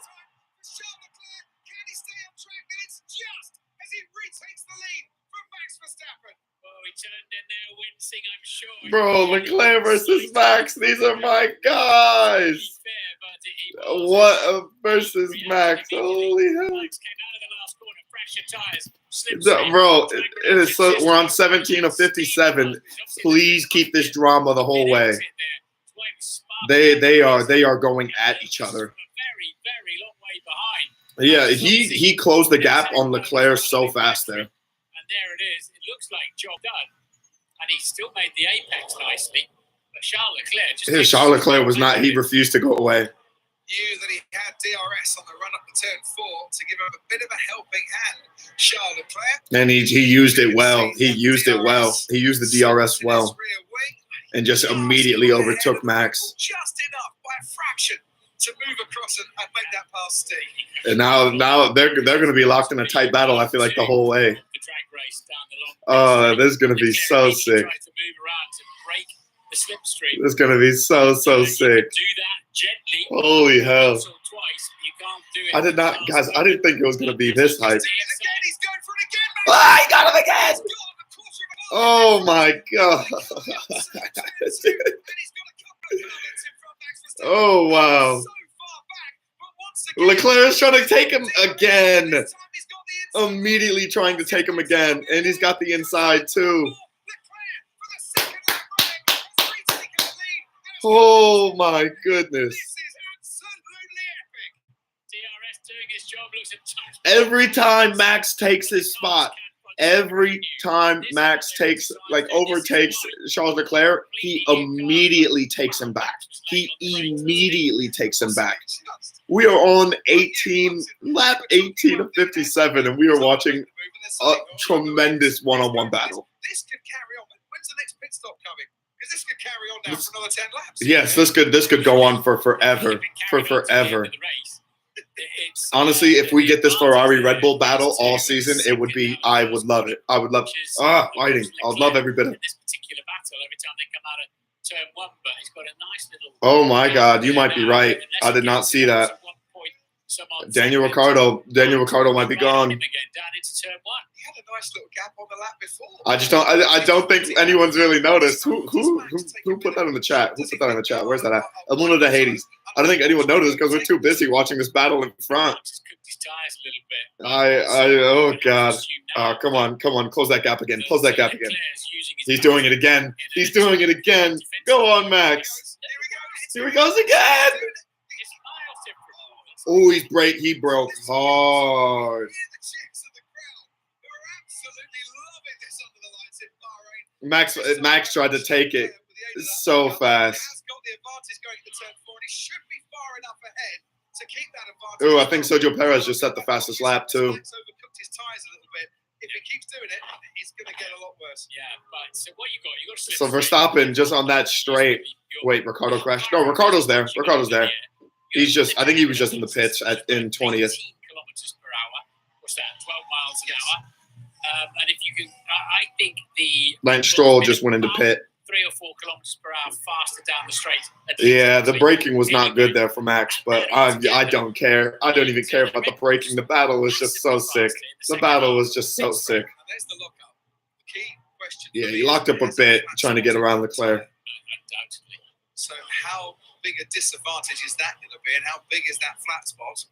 Bro, Leclerc versus Max. These are my guys. What versus Max? Holy hell. Bro, it is so, we're on 17 of 57. Please keep this drama the whole way. They are going at each other. Yeah, he closed the gap on Leclerc so fast there. And there it is. It looks like job done. And he still made the apex nicely. But Charles Leclerc Charles Leclerc was not, he refused to go away. Knew that he had DRS on the run up to turn 4 to give him a bit of a helping hand. Charles Leclerc. And he used it well. He used it well. He used the DRS well. And just immediately overtook Max. Just enough by a fraction to move across and make that pass stay. And now they're going to be locked in a tight battle, I feel like, the whole way. Oh, this is going to be so sick. This is going to be so sick. Holy hell. I didn't think it was going to be this hype. Ah, he got him again! Oh my God. Oh, wow. Leclerc is trying to take him again. Immediately trying to take him again. And he's got the inside too. Oh my goodness. Every time Max takes his spot, every time Max overtakes Charles Leclerc, he immediately takes him back. He immediately takes him back. We are on lap 18 of 57, and we are watching a tremendous one-on-one battle. This could carry on. When's the next pit stop coming? Because this could carry on now for another 10 laps. Yes, this could go on for forever. For forever. Honestly, if we get this Ferrari Red Bull battle all season, it would be. I would love it. I would love fighting. I would love every bit of it. This particular battle, every time they come out of turn 1, but he's got a nice little. Oh my God, you might be right. I did not see that. Daniel Ricciardo might be gone. He had a nice little gap on the lap before. I don't think anyone's really noticed. Who put that in the chat? Who put that in the chat? Where's that at? Eluna de Hades. I don't think anyone noticed because we're too busy watching this battle in front. Oh God. Come on, close that gap again. Close that gap again. He's doing it again. He's doing it again. Go on, Max. Here he goes again. Oh, he broke hard. Max tried to take it so fast. Oh, I think Sergio Perez just set the fastest lap too. If he keeps doing it, it's going to get a lot worse. Yeah, but so what you got? So Verstappen just on that straight. Wait, Ricciardo crashed. No, Ricciardo's there. I think he was just in the pits in 20th. Kilometers per hour. What's that? 12 miles an hour. And if you can, I think Lance Stroll just went into pit. 3 or 4 kilometers per hour faster down the straight. Yeah, the braking was not good there for Max, but I don't care. I don't even care about the braking. The battle was just so sick. The battle was just so sick. Yeah, he locked up a bit trying to get around Leclerc. So how big a disadvantage is that going to be, and how big is that flat spot?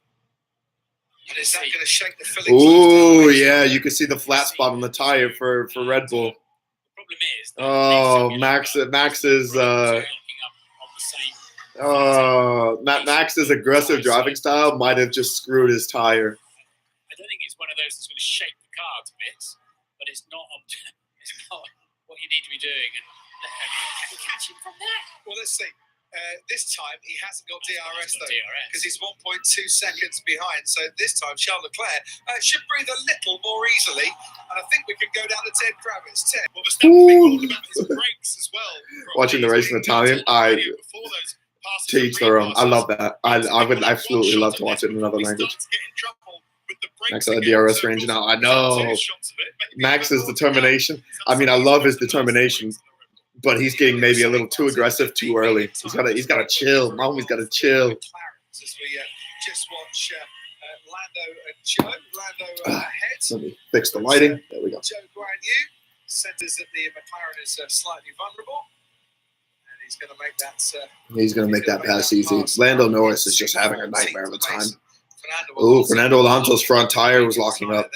And is that going to shake the Phillips? Ooh, yeah, you can see the flat spot on the tire for Red Bull. problem is. That Oh, Max's aggressive driving style might have just screwed his tire. I don't think it's one of those that's going to shake the car to bits, but it's not what you need to be doing. And can he catch him from there? Well, let's see. This time he hasn't got DRS though, DRS. because he's 1.2 seconds behind. So this time Charles Leclerc should breathe a little more easily, and I think we could go down to 10 Kravitz. 10. Well, Verstappen being called about his brakes as well. Watching the race in Italian, teach their own. I love that. I would absolutely love to watch it in another language. Max at the DRS range now. I know. Max's determination. I mean, I love his determination, but he's getting maybe a little too aggressive too early. He's got to chill. Homie's got to chill. As we just watch Lando and Joe. Lando ahead. Let me fix the lighting. There we go. Joe Guan Yu centers that the McLaren is slightly vulnerable. He's going to make that. He's going to make that pass easy. Lando Norris is just having a nightmare of a time. Ooh, Fernando Alonso's front tire was locking up.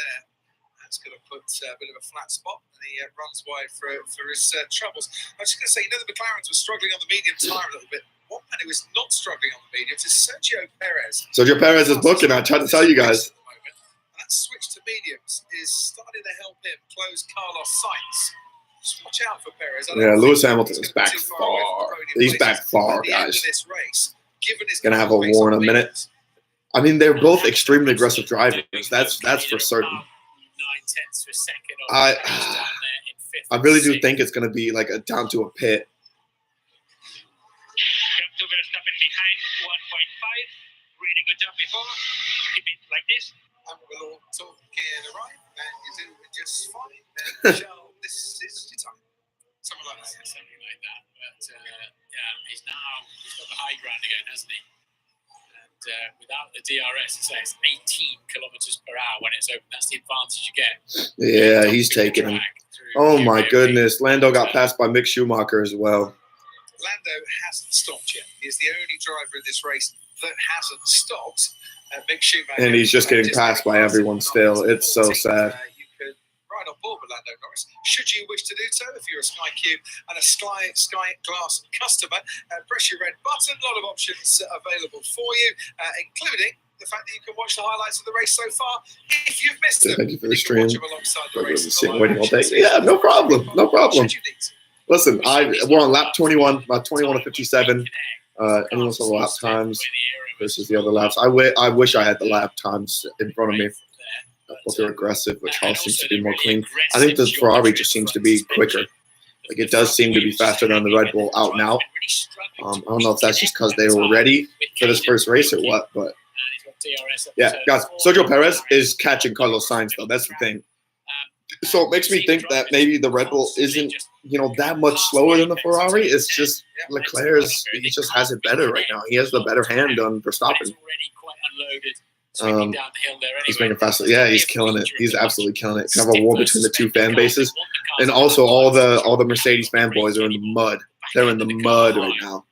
That's going to put a bit of a flat spot, and he runs wide for his troubles. I was just going to say, the McLarens were struggling on the medium tire a little bit. One man who is not struggling on the mediums is Sergio Perez. Sergio Perez is booking. I tried to tell you guys. And that switch to mediums is starting to help him close Carlos Sainz. Just watch out for Perez. Yeah, Lewis Hamilton is back far. He's back far, guys. Gonna have a war in a minute. I mean, they're both extremely aggressive drivers. That's for certain. 9 tenths per second. I really do think it's gonna be like down to a pit. To Verstappen behind 1.5. Really good job before. Keep it like this. And we'll all talk in a right, and you're doing just fine. And Charles, this is your time. Something like that. Something like that. But yeah, he's got the high ground again, hasn't he? And without the DRS, it says 18 kilometers per hour when it's open. That's the advantage you get. Yeah, he's taking him. Oh my goodness, Lando got passed by Mick Schumacher as well. Lando hasn't stopped yet. He's the only driver in this race that hasn't stopped. Mick Schumacher, and he's just getting passed by everyone still. It's so sad. You could ride on board with Lando Norris, should you wish to do so. If you're a Sky Q and a Sky Glass customer, press your red button. A lot of options available for you, including the fact that you can watch the highlights of the race so far. If you've missed them, thank you for the stream. Waiting all day. Yeah, no problem. No problem. Listen, we're on lap 21, about 21 to 57. Anyone's on lap times versus the other laps. I wish I had the lap times in front of me. Both are aggressive, but Charles seems to be more clean. I think the Ferrari just seems to be quicker. Like, it does seem to be faster than the Red Bull out and out. I don't know if that's just because they were ready for this first race or what, but yeah, guys, Sergio Perez is catching Carlos Sainz, though. That's the thing. So it makes me think that maybe the Red Bull isn't, that much slower than the Ferrari. It's just Leclerc's, he just has it better right now. He has the better hand on Verstappen. He's making faster. Yeah, he's killing it. He's absolutely killing it. Kind of a war between the two fan bases. And also all the Mercedes fanboys are in the mud. They're in the mud right now.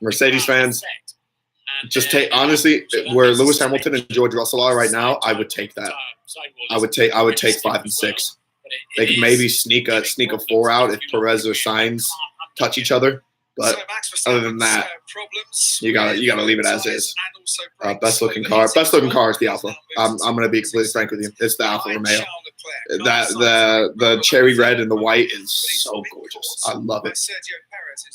Mercedes fans, just take, honestly, where Lewis Hamilton and George Russell are right now, I would take that. I would take 5 and 6. They could maybe sneak a 4 out if Perez or Sainz touch each other. But other than that, you gotta leave it as is. Best looking car is the Alfa. I'm gonna be completely frank with you. It's the Alfa Romeo. The cherry red and the white is so gorgeous. I love it.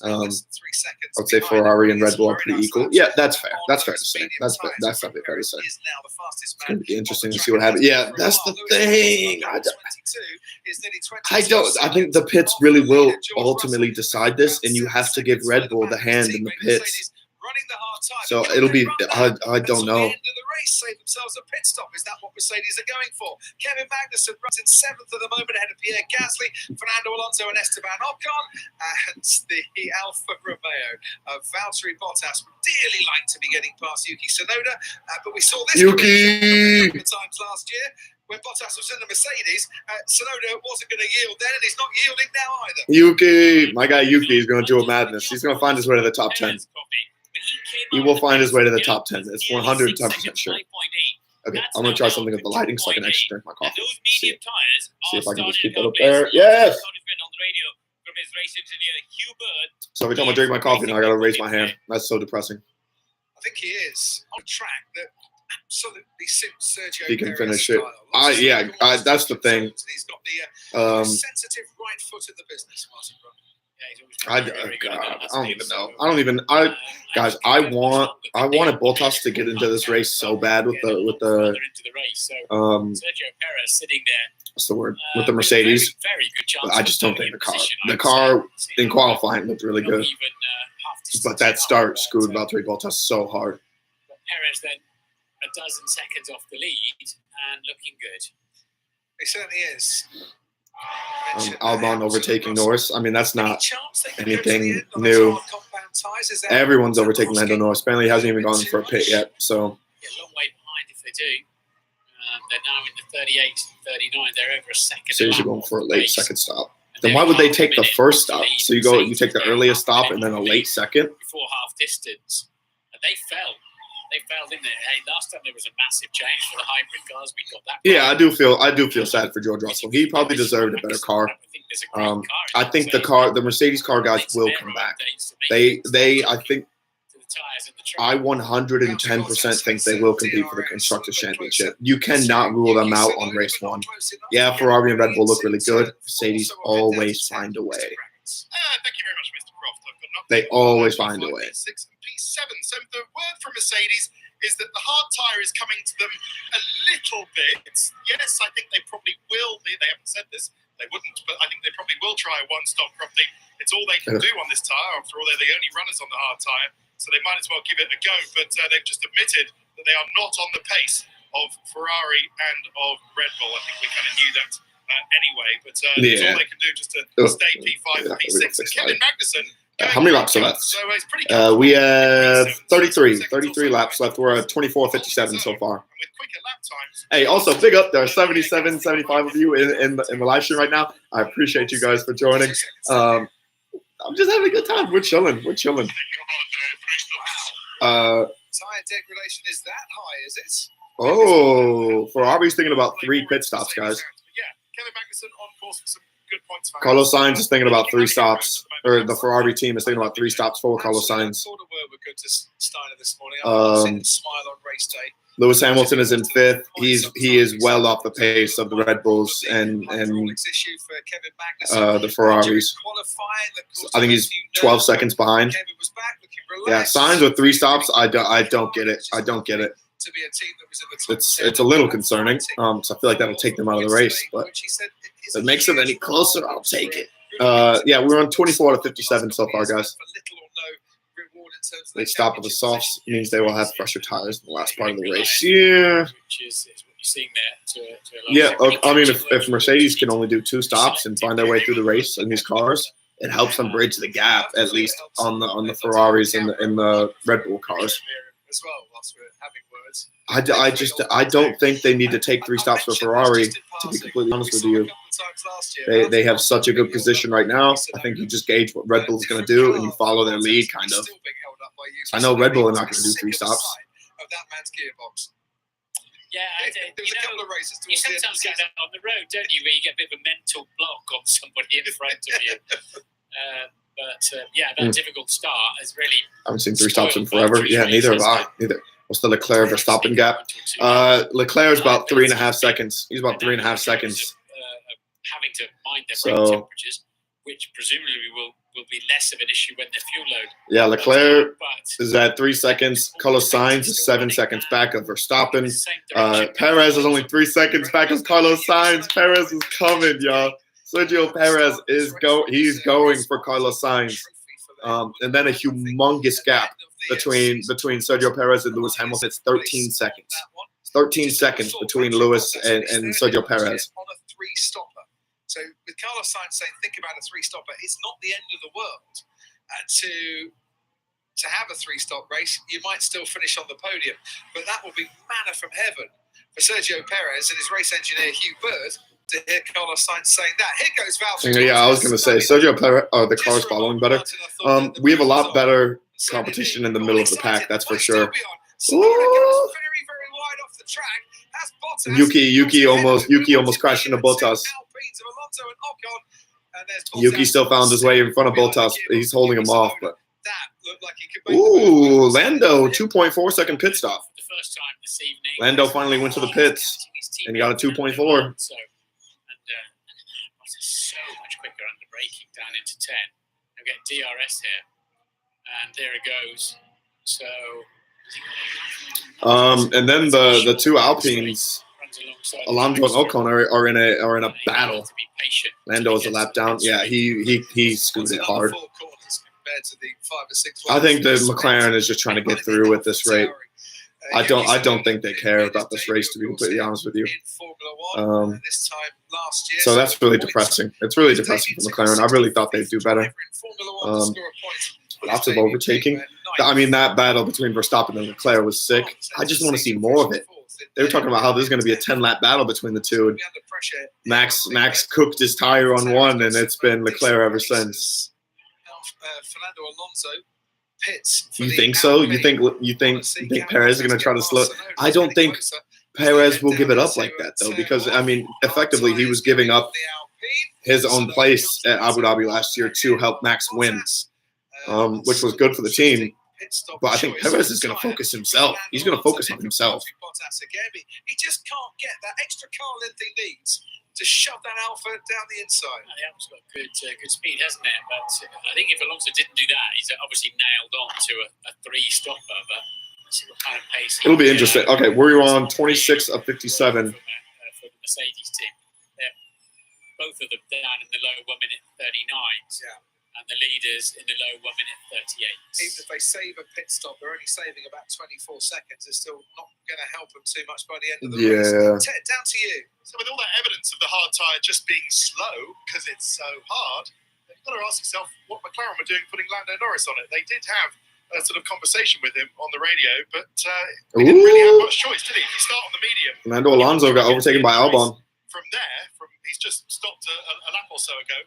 I would say Ferrari and Red Bull are pretty equal. Yeah, that's fair. That's fair to say. That's definitely fair to say. It's gonna be interesting to see what happens. Yeah, that's the thing. I think the pits really will ultimately decide this, and you have to give Red Bull the hand in the pits. So it'll be, I don't know. Save themselves a pit stop. Is that what Mercedes are going for? Kevin Magnussen runs in 7th at the moment ahead of Pierre Gasly, Fernando Alonso and Esteban Ocon, and the Alfa Romeo of Valtteri Bottas would dearly like to be getting past Yuki Tsunoda, but we saw this a couple of times last year. When Bottas was in the Mercedes, Tsunoda wasn't going to yield then, and he's not yielding now either. Yuki, my guy Yuki is going to do a madness. He's going to find his way to the top 10. He will find his way to the top 10. It's 110% sure. Okay, I'm gonna try something with the lighting so I can actually drink my And coffee. those See, medium tires see if I can just keep starting that to up go there. best. Yes. Acknowledgement on the radio from his race engineer Hugh Bird. So every time I drink my coffee, now I gotta raise my hand. That's so depressing. I think he is on a track that absolutely suits Sergio He can Perez's finish it. style. That's the thing. He's got the most Um, sensitive right foot in the business, Martin Brundle. Yeah, he's always been very good at God, that, I don't hasn't even he? know. So, I don't even. Guys, I wanted Bottas to get into this race so bad with the further into the race. So Sergio Perez sitting there. what's the word, with the Mercedes. Very, very good chance. But I just don't think of the car in qualifying looked really good. But that start screwed Valtteri Bottas so hard. Perez then a dozen seconds off the lead and looking good. He certainly is. Albon overtaking Norris. I mean, that's Any not chance they can go to the anything end on those new. hard compound tyres? Is there- Everyone's overtaking Lando Norris. Apparently, he hasn't even gone for a pit yet. So Yeah, a long way behind if they do. They're now in the 38, 39. They're over a second. Seriously lap going off for a the late pace. second stop. And Then they're why would they half a take the minute first off the stop? lead. So you take the Mercedes earliest were half stop and then a minute late second. before half distance. And they fell. They fell, didn't they? Hey, last time there was a massive change for the hybrid cars. We got that. Yeah, I do feel sad for George Russell. He probably deserved a better car. I think the Mercedes car guys will come back. I think I 110% think they will compete for the Constructors' Championship. You cannot rule them out on race one. Yeah, Ferrari and Red Bull look really good. Mercedes always find a way. Thank you very much, Mr. Croft. I've got nothing They always find a way. P6 and P7. So the word from Mercedes is that the hard tyre is coming to them a little bit. Yes, I think they probably will. They haven't said this. They wouldn't, but I think they probably will try a one-stop properly. It's all they can do on this tyre. After all, they're the only runners on the hard tyre, so they might as well give it a go. But they've just admitted that they are not on the pace of Ferrari and of Red Bull. I think we kind of knew that anyway, but it's all they can do just to stay P5 and P6. And Kevin Magnussen. How many laps are left? So he's pretty We have 33 laps left. We're at 24:57 so far. with quicker lap times. Hey, also big up. There are 77, 75 of you in the live stream right now. I appreciate you guys for joining. I'm just having a good time. We're chilling. Tyre degradation is that high, is it? Oh, Ferrari's thinking about 3 pit stops, guys. Yeah, Kevin Magnussen on course for some good points. Carlos Sainz is thinking about 3 stops, or the Ferrari team is thinking about 3 stops for Carlos Sainz. Were good to Steiner this morning. I've seen him smile on race day. Lewis Hamilton is in 5th. He is well off the pace of the Red Bulls and the Ferraris. I think he's 12 seconds behind. Yeah, Sainz with 3 stops. I don't get it. I don't get it. It's a little concerning. So I feel like that'll take them out of the race. But if it makes it any closer, I'll take it. Yeah, we're on 24:57 so far, guys. They stop at the softs, means they will have fresher tires in the last part of the race. Yeah. Which is what you're seeing there. Yeah, I mean, if Mercedes can only do 2 stops and find their way through the race in these cars, it helps them bridge the gap, at least on the Ferraris and the Red Bull cars. As well, whilst we're having words. I don't think they need to take 3 stops for Ferrari, to be completely honest with you. They have such a good position right now. I think you just gauge what Red Bull is going to do and you follow their lead, kind of. I know Red Bull are not going to do 3 stops. Yeah, you sometimes get that on the road, don't you, where you get a bit of a mental block on somebody in front of you. That difficult start is really... I haven't seen 3 stops in forever. Yeah, neither have I. Neither. What's the Leclerc Verstappen gap? Leclerc's about 3.5 seconds. He's about 3.5 seconds. Having to mind their brake temperatures, which presumably will be less of an issue when their fuel load. Yeah, Leclerc is at 3 seconds. Carlos Sainz is 7 seconds back of Verstappen. Perez is only 3 seconds back of Carlos Sainz. Perez is coming, y'all. Sergio Perez he's going for Carlos Sainz. And then a humongous gap between Sergio Perez and Lewis Hamilton. It's 13 seconds. It's 13 seconds between Lewis and Sergio Perez. On a 3-stopper. So with Carlos Sainz saying, think about a 3-stopper, it's not the end of the world. To have a 3-stop race, you might still finish on the podium. But that will be manna from heaven for Sergio Perez and his race engineer, Hugh Bird, to hear Carlos Sainz saying that. Here goes Valtteri. Yeah, I was going to say, Sergio Perez, the car's following better. We have a lot better competition in the middle of the pack, that's for sure. Very, very wide off the track. has Bottas. Yuki almost crashed into Bottas. Yuki still found his way in front of Bottas. He's holding him off, but ooh, Lando 2.4 second pit stop. The first time this evening. Lando finally went to the pits and he got a 2.4. So, so much quicker under braking down into 10. We'll get DRS here, and there it goes. So, and then the two Alpines, Alonso and Ocon are in a battle. Lando is a lap down. Yeah, he screwed it hard. I think the McLaren is just trying to get through with this rate. I don't think they care about this race, to be completely honest with you. So that's really depressing. It's really depressing for McLaren. I really thought they'd do better. Lots of overtaking. I mean, that battle between Verstappen and Leclerc was sick. I just want to see more of it. They were talking about how there's going to be a 10-lap battle between the two. And Max cooked his tire on one, and it's been Leclerc ever since. Fernando Alonso pits. You think so? You think Perez is going to try to slow? I don't think Perez will give it up like that, though, because I mean, effectively, he was giving up his own place at Abu Dhabi last year to help Max win, which was good for the team. But I think Perez is going to focus himself. He's going to focus on himself. He just can't get that extra car length he needs to shove that Alpha down the inside. The Alpha's got good speed, hasn't it? But I think if Alonso didn't do that, he's obviously nailed on to a 3-stopper. But let's see what kind of pace. It'll be interesting. Okay, we're on 26 of 57. For the Mercedes team. Both of them down in the low 1 minute 39s. Yeah. And the leaders in the low 1 minute 38s. Even if they save a pit stop, they're only saving about 24 seconds. It's still not going to help them too much by the end of the race. Ted, down to you. So with all that evidence of the hard tyre just being slow because it's so hard, you've got to ask yourself what McLaren were doing putting Lando Norris on it. They did have a sort of conversation with him on the radio, but he didn't really have much choice, did he? If you start on the medium. Fernando Alonso got overtaken by Albon. From there, he's just stopped a lap or so ago.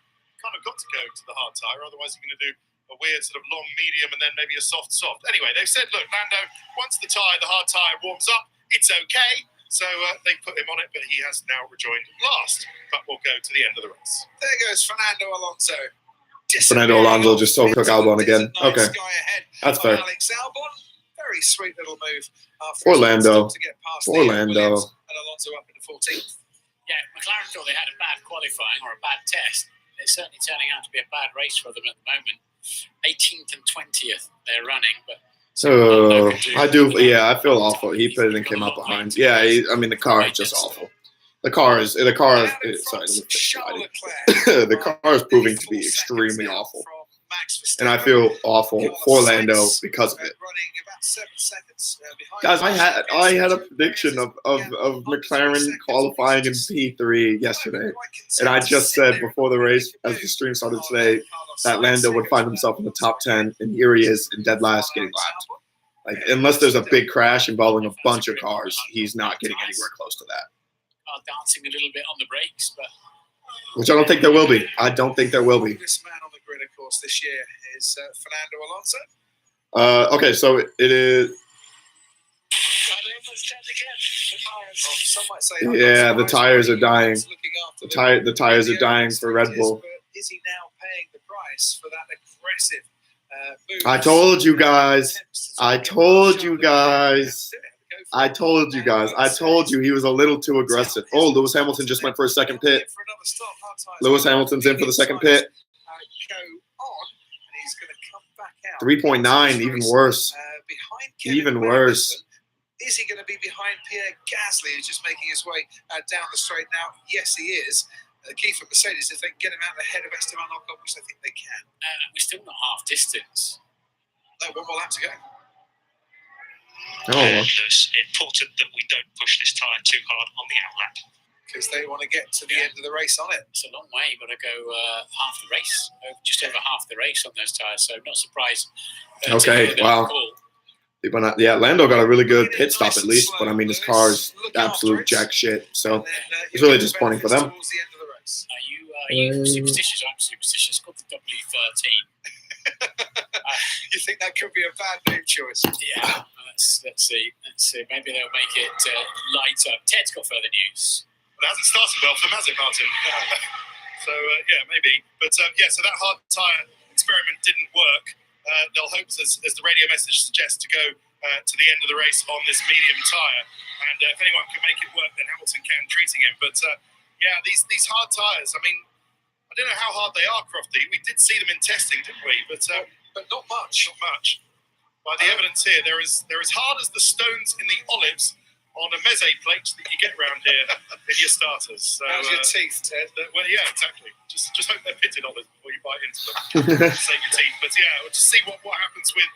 Kind of got to go to the hard tyre, otherwise you're going to do a weird sort of long medium and then maybe a soft. Anyway, they've said, look, Lando, once the hard tyre warms up, it's okay. So they put him on it, but he has now rejoined last. But we'll go to the end of the race. There goes Fernando Alonso. Fernando Alonso just overtook Albon again. Okay, that's fair. Alex Albon, very sweet little move. Orlando. And Alonso up into 14th. Yeah, McLaren thought they had a bad qualifying or a bad test. It's certainly turning out to be a bad race for them at the moment. 18th and 20th they're running, but I do. Yeah, I feel awful. He put it and came out behind. Yeah, I mean the car is just awful. The car is sorry. The car is proving to be extremely awful, and I feel awful for Lando because of it. Guys, I had a prediction of McLaren qualifying in P3 yesterday, and I just said before the race, as the stream started today, that Lando would find himself in the top 10, and here he is in dead last, getting lapped. Like, unless there's a big crash involving a bunch of cars, he's not getting anywhere close to that. Dancing a little bit on the brakes, but which I don't think there will be. I don't think there will be. This man on the grid, of course, this year is Fernando Alonso. Okay, so it is. Some might say yeah, the tires are dying. The tires are dying for Red Bull. Is he now paying the price for that aggressive move? I told you guys. I told you guys. I told you guys. I told you he was a little too aggressive. Oh, Lewis Hamilton just went for a second pit. Lewis Hamilton's in for the second pit. 3.9, even worse. Even worse. Is he going to be behind Pierre Gasly, who's just making his way down the straight now? Yes, he is. The key for Mercedes is if they can get him out ahead of Esteban Ocon, which I think they can. We're still not half distance. No, one more lap to go. It's important that we don't push this tyre too hard on the outlap. Because they want to get to the end of the race on it. It's a long way. You've got to go half the race, just over half the race on those tyres. So not surprised. Okay, wow. Yeah, Lando got a really good pit stop at least, but I mean his car's absolute jack shit. So it's really disappointing for them. Are you superstitious? I'm superstitious. It's called the W13. You think that could be a bad name choice? Yeah. let's see. Maybe they'll make it lighter. Ted's got further news. Well, it hasn't started well for them, has it, Martin? So, yeah, maybe. But, yeah, so that hard tyre experiment didn't work. They'll hope, as the radio message suggests, to go to the end of the race on this medium tyre. And if anyone can make it work, then Hamilton can, treating him. But, yeah, these hard tyres, I mean, I don't know how hard they are, Crofty. We did see them in testing, didn't we? But not much. Not much. By the evidence here, they're as hard as the stones in the olives on a meze plate that you get around here in your starters. So, How's your teeth, Ted? Well, yeah, exactly. Just hope they're pitted olives before you bite into them. Save your teeth. But yeah, we'll just see what happens with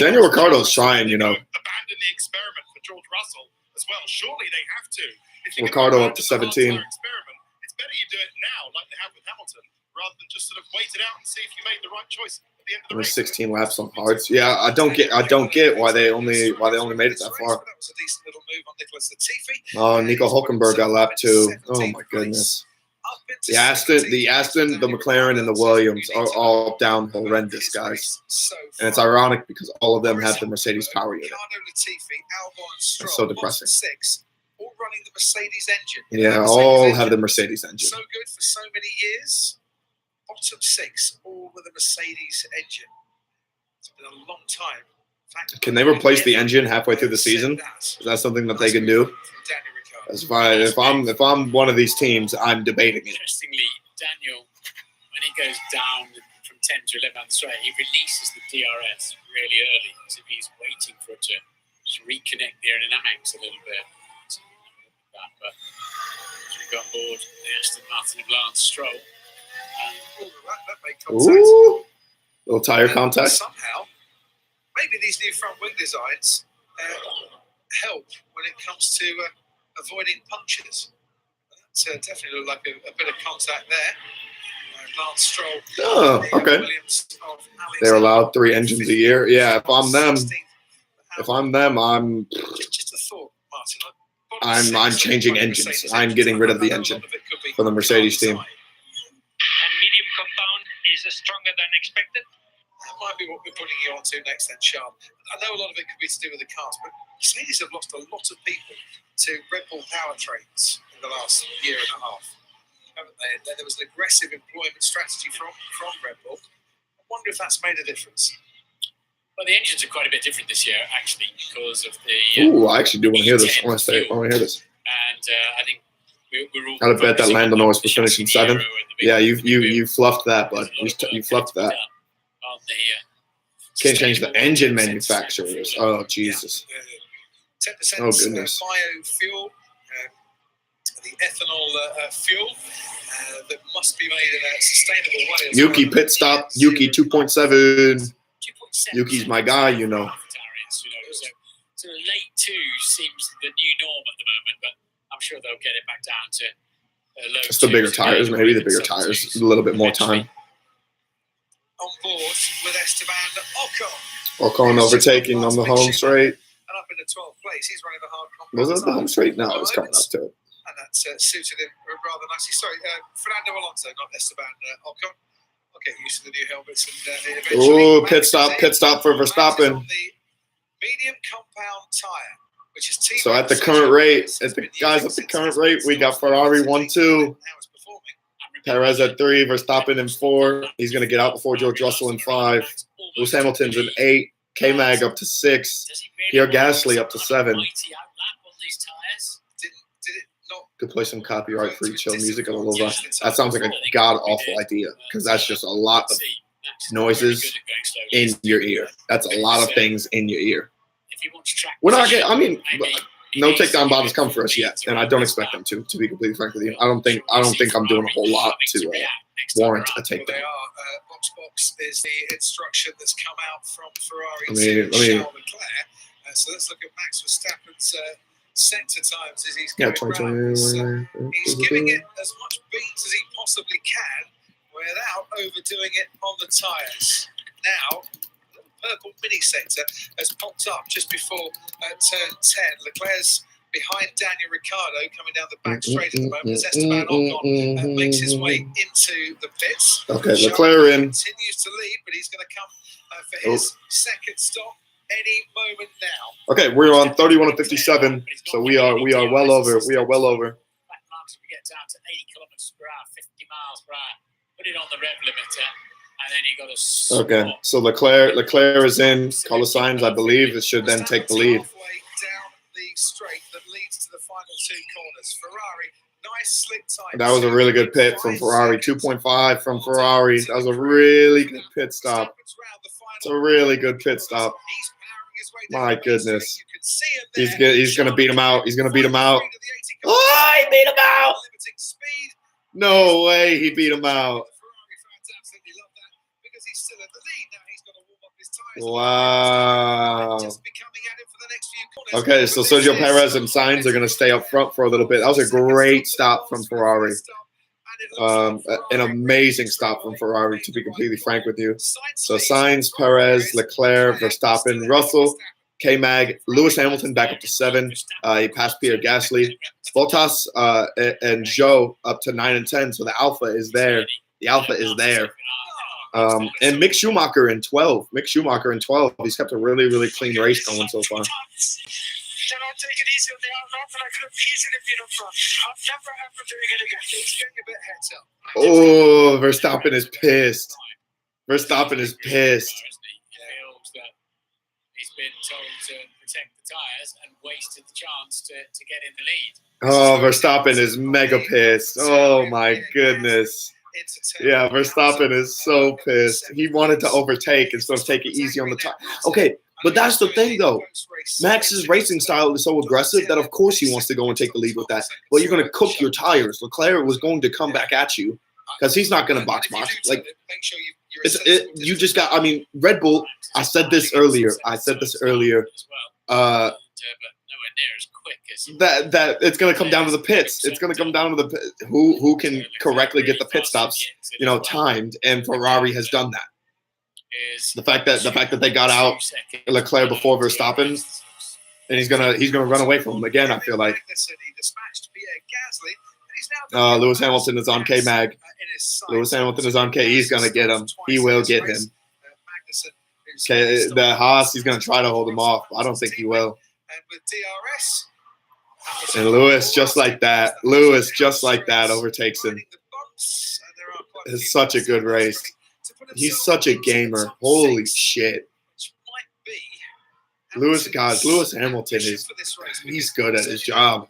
Daniel Ricciardo's trying, you know. Abandon the experiment for George Russell as well. Surely they have to. If Ricciardo up to 17. Experiment, it's better you do it now, like they have with Hamilton, rather than just sort of wait it out and see if you made the right choice at the end of the There's race. 16 laps on hards. Yeah, I don't get why they only made it that far. That was a decent little move on Nicholas Latifi. Oh, Nico Hulkenberg got lap 2. Oh my goodness. The Aston, the McLaren, and the Williams are all down horrendous, guys. And it's ironic because all of them have the Mercedes power unit. It's so depressing. All running the Mercedes engine. Yeah, all have the Mercedes engine. So good for so many years. Bottom 6, all with a Mercedes engine. It's been a long time. Can they replace the engine halfway through the season? Is that something that they can do? That's fine. If I'm one of these teams, I'm debating it. Interestingly, Daniel, when he goes down from 10 to 11 on the straight, he releases the DRS really early, as if he's waiting for it to just reconnect the aerodynamics a little bit. But we got on board the Aston Martin of Lance Stroll. That made contact. Ooh, little tire contact. Somehow, maybe these new front wing designs help when it comes to avoiding punctures. That definitely looked like a bit of contact there. Lance Stroll. Oh, okay. They're allowed 3 engines a year. Yeah, if I'm them, I'm just a thought, Martin. I'm changing engines. I'm getting rid of the engine for the Mercedes team. And medium compound is stronger than expected. That might be what we're putting you on to next then, Sean. I know a lot of it could be to do with the cars, but Mercedes have lost a lot of people to Red Bull powertrains in the last year and a half, haven't they? There was an aggressive employment strategy from Red Bull. I wonder if that's made a difference. Well, the engines are quite a bit different this year, actually, because of the. Ooh, I actually do want to hear this. I want to hear this. And I think we're all. I'd bet that Lando Norris was finishing 7th. Yeah, you fluffed that, bud. You fluffed that. Can't change the engine manufacturers. Oh, Jesus. 10% Oh, goodness. Biofuel, the ethanol fuel that must be made in a sustainable way. Yuki pit stop. Yuki 2.7. Yuki's my guy, you know. So late 2 seems the new norm at the moment, but I'm sure they'll get it back down to low. It's the bigger tires, maybe the bigger tires. A little bit more time. On board with Esteban Ocon. Ocon overtaking on the home straight. And up in the 12th place, he's running the hard compound. Was it the home straight? No, it was coming up to it. And that suited him rather nicely. Sorry, Fernando Alonso, not Esteban Ocon. I'll get used to the new helmets. And eventually, pit stop for Verstappen. On the medium compound tire, which is So at the current rate, we got Ferrari 1-2. Perez at 3, Verstappen in 4. He's going to get out before George Russell in 5. Lewis Hamilton's in 8. K-Mag up to 6. Pierre Gasly up to 7. Could play some copyright-free chill music on a little bit. That sounds like a god-awful idea because that's just a lot of noises in your ear. That's a lot of things in your ear. We're not getting, I mean, no takedown bombs come for us yet, and I don't expect them to be completely frank with you. I don't think I'm doing a whole lot to warrant a takedown. Box is the instruction that's come out from Ferrari to Charles Leclerc. So let's look at Max Verstappen's sector times as he's going around. He's giving it as much beans as he possibly can without overdoing it on the tyres. Now, the purple mini sector has popped up just before turn 10. Leclerc's behind Daniel Ricciardo coming down the back straight at the moment as Esteban Ocon makes his way into the pits. Okay, Leclerc in. Continues to lead, but he's going to come for his second stop any moment now. Okay, we're on 31 and 57, so we are well over. We are well over. Back marks, we get down to 80 kilometers per hour, 50 miles per hour. Put it on the rev limiter, and then you got to stop. Okay, so Leclerc is in. Carlos Sainz, I believe, it should then take the lead. Halfway down the straight that leads to the final two corners. Ferrari, nice slick time. That was a really good pit from Ferrari. 2.5 from Ferrari. That was a really good pit stop. It's a really good pit stop. My goodness. He's gonna beat him out. He's gonna beat him out. Oh, he beat him out. No way, he beat him out. Wow. Okay, so Sergio Perez and Sainz are going to stay up front for a little bit. That was a great stop from Ferrari. An amazing stop from Ferrari, to be completely frank with you. So Sainz, Perez, Leclerc, Verstappen, Russell, K-Mag, Lewis Hamilton back up to 7. He passed Pierre Gasly. Bottas and Zhou up to 9 and 10. So the Alpha is there. The Alpha is there. And Mick Schumacher in 12. Mick Schumacher in 12. He's kept a really, really clean race going so far. Oh, Verstappen is pissed. Verstappen is pissed. He's been told to protect the tires and wasted the chance to get in the lead. Oh, Verstappen is mega pissed. Oh my goodness. Yeah, Verstappen is so pissed. He wanted to overtake instead of take it easy on the tire. Okay, but that's the thing though. Max's racing style is so aggressive that of course he wants to go and take the lead with that. Well, you're going to cook your tires. Leclerc was going to come back at you because he's not going to box. Like, you just got, I mean, Red Bull, I said this earlier. That it's going to come down to the pits. It's going to come down to the who can correctly get the pit stops, timed, and Ferrari has done that. The fact that they got out Leclerc before Verstappen, and he's gonna run away from him again. I feel like. Lewis Hamilton is on K-Mag. Lewis Hamilton is on K. He's gonna get him. He will get him. Okay, the Haas, he's gonna try to hold him off. I don't think he will. And Lewis, just like that, overtakes him. It's such a good race. He's such a gamer. Holy shit. Lewis Hamilton he's good at his job.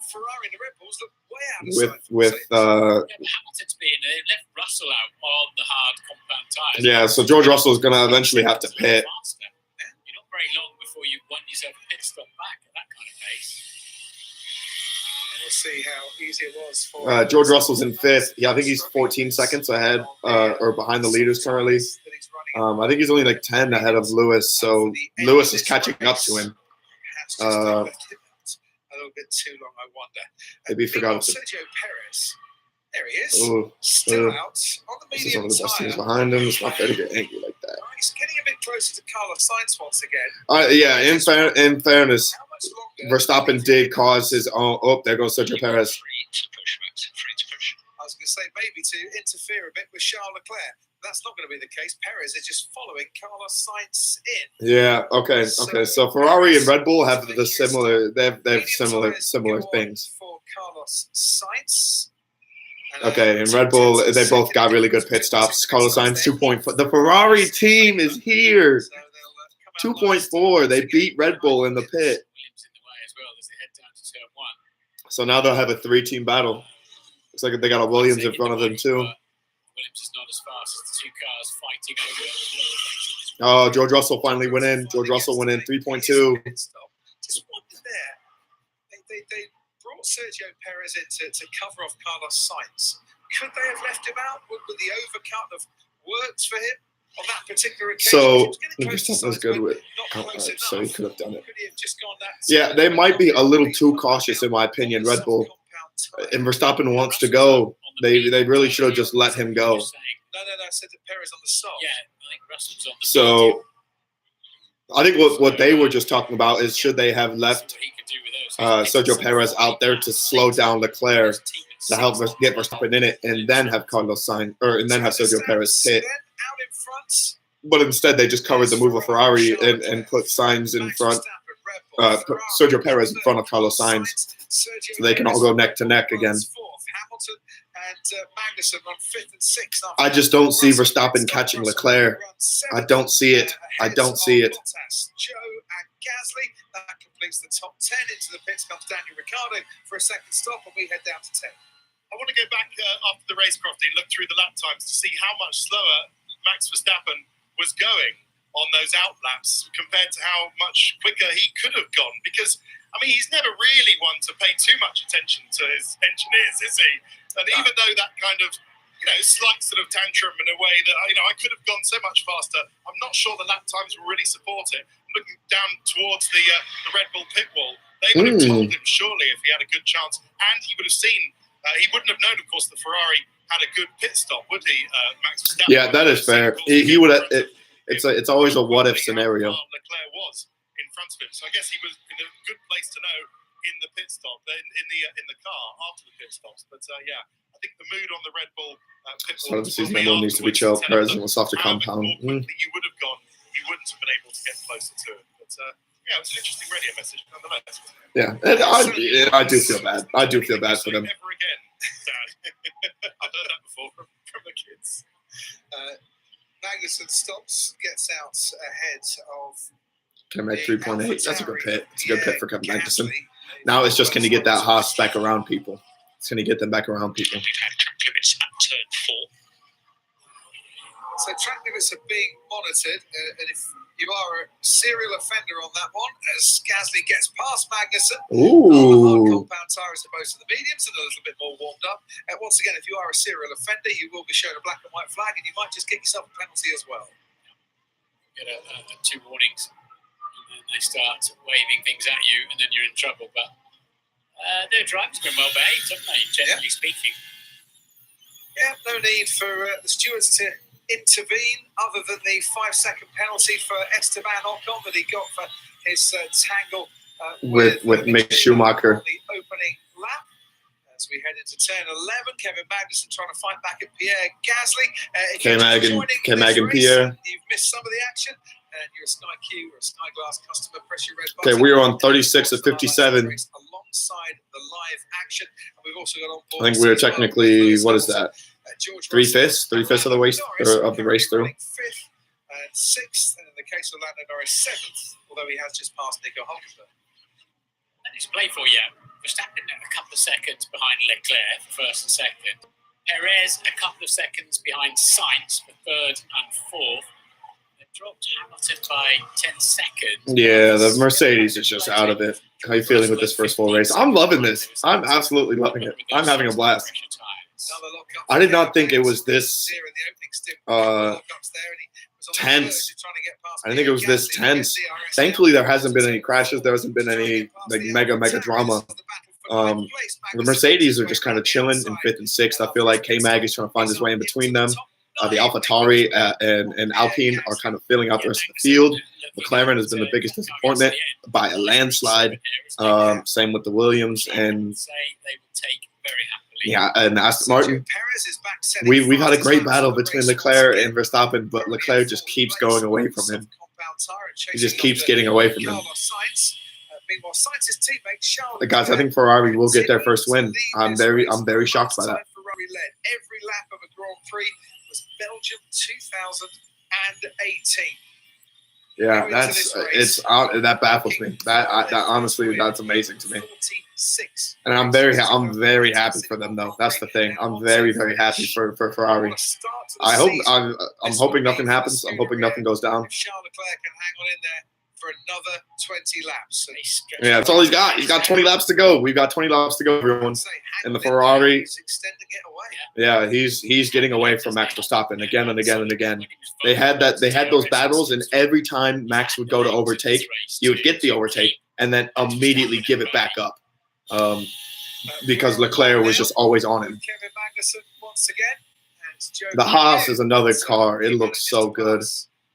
With Hamilton's being they left Russell out on the hard compound tires. Yeah, so George Russell is gonna eventually have to pit. You're not very long before you won yourself a pit stop back at that kind of pace. We'll see how easy it was for George Russell's in 5th. Yeah, I think he's 14 seconds ahead or behind the leaders currently. I think he's only like 10 ahead of Lewis, so Lewis is catching up to him. a little bit too long, I wonder. Maybe he forgot to. Sergio Perez. There he is. Ooh, Still out on the this is one medium of the best tire. teams behind him. It's not fair to get angry like that. He's getting a bit closer to Carlos Sainz once again. Yeah, in fairness, How much longer? Verstappen did cause his own. Oh, there goes Sergio Perez. I was going to say maybe to interfere a bit with Charles Leclerc. That's not going to be the case. Perez is just following Carlos Sainz in. Yeah. Okay. So Ferrari and Red Bull have the similar. They have similar things. For Carlos Sainz. Okay, and Red Bull, they both got really good pit stops. Carlos Sainz 2.4. The Ferrari team is here. 2.4. They beat Red Bull in the pit. So now they'll have a 3-team battle. Looks like they got a Williams in front of them too. Williams is not as fast as the two cars fighting over. Oh, George Russell finally went in. George Russell went in 3.2. Just wondered there. They brought Sergio Perez in to cover off Carlos Sainz. Could they have left him out? Would the overcut have worked for him on that particular occasion? So Verstappen was good with outright, so he could have done it. Could he have just gone that? Yeah, they might be a little too cautious in my opinion, Red Bull. And Verstappen wants to go. They really should have just let him go. No, I said that Perez on the soft. Yeah, I think Russell's on the So I think what they were just talking about is should they have left Sergio Perez out there to slow down Leclerc to help get Verstappen in it, and then have Carlos Sainz and then have Sergio Perez pit. but instead they just covered the move of Ferrari and put Sainz in front, put Sergio Perez in front of Carlos Sainz, so they can all go neck to neck again. I just don't see Verstappen catching Leclerc. I don't see it. I don't see it. That completes the top 10. Into the pits comes Daniel Ricciardo for a second stop, and we head down to 10. I want to go back after the race, Crofty, and look through the lap times to see how much slower Max Verstappen was going on those out laps compared to how much quicker he could have gone. Because, I mean, he's never really one to pay too much attention to his engineers, is he? And even though that kind of, slight sort of tantrum in a way that, I could have gone so much faster, I'm not sure the lap times will really support it. Looking down towards the Red Bull pit wall, they would have told him surely if he had a good chance, and he would have seen. He wouldn't have known, of course, the Ferrari had a good pit stop, would he, Max Verstappen? Yeah, that is fair. He would have. It's always a what if scenario. Leclerc was in front of him, so I guess he was in a good place to know in the pit stop, in the car after the pit stops. But yeah, I think the mood on the Red Bull pit wall. So the season needs to be chilled. Perez in a softer compound. You would have gone. You wouldn't have been able to get closer to it. But yeah, it was an interesting radio message nonetheless. Yeah, and I do feel bad. I do feel bad for them. Never again, Dad. I've heard that before from the kids. Magnussen stops, gets out ahead of. Can make 3.8. That's a good pit. It's a good pit for Kevin Magnussen. Now it's just can he get that Haas back around people? Can he get them back around people? We've had track limits at turn 4. So track limits are being monitored, and if you are a serial offender on that one, as Gasly gets past Magnussen, ooh, compound tyre as opposed to the mediums and a little bit more warmed up. Once again, if you are a serial offender, you will be shown a black and white flag, and you might just get yourself a penalty as well. Get 2 warnings, and then they start waving things at you, and then you're in trouble. But their drivers have been well behaved, haven't they, generally speaking? Yeah, no need for the stewards to intervene other than the 5-second penalty for Esteban Ocon that he got for his tangle with Mick Schumacher on the opening lap. As we head into turn 11, Kevin Magnussen trying to fight back at Pierre Gasly. K-Mag and Pierre. You've missed some of the action, and you're a Sky Q or a Sky Glass customer. Press your red button. Okay, we are on 36 of 57. Alongside the live action, and we've also got on board. I think we're technically, what is that? 3/5 of the race through. 5th and 6th, and in the case of Lando Norris, 7th, although he has just passed Nico Hulkenberg. And it's playful, yeah. Verstappen a couple of seconds behind Leclerc for first and second. Perez a couple of seconds behind Sainz for third and fourth. They dropped Hamilton by 10 seconds. Yeah, the Mercedes is just out of it. How are you feeling with this first full race? I'm loving this. I'm absolutely loving it. I'm having a blast. I did not think it was this tense. I didn't think it was this tense. Thankfully, there hasn't been any crashes. There hasn't been any mega drama. The Mercedes are just kind of chilling in 5th and 6th. I feel like K-Mag is trying to find his way in between them. The AlphaTauri and Alpine are kind of filling out the rest of the field. McLaren has been the biggest disappointment by a landslide. Same with the Williams and and Aston Martin. We've had a great battle between Leclerc and Verstappen, but Leclerc just keeps going away from him. He just keeps getting away from him. Guys, I think Ferrari will get their first win. I'm very shocked by that. Every lap of a Grand Prix was Belgium 2018. Yeah, that baffles me. That honestly, that's amazing to me. And I'm very happy for them though. That's the thing. I'm very happy for Ferrari. I'm hoping nothing happens. I'm hoping nothing goes down. Charles Leclerc can hang on in there for another 20 laps. Yeah, that's all he's got. He's got 20 laps to go. We've got 20 laps to go, everyone. And the Ferrari, yeah, he's getting away from Max Verstappen again and again and again. They had those battles, and every time Max would go to overtake, he would get the overtake and then immediately give it back up. Because Leclerc was just always on him. The Haas is another car. It looks so good.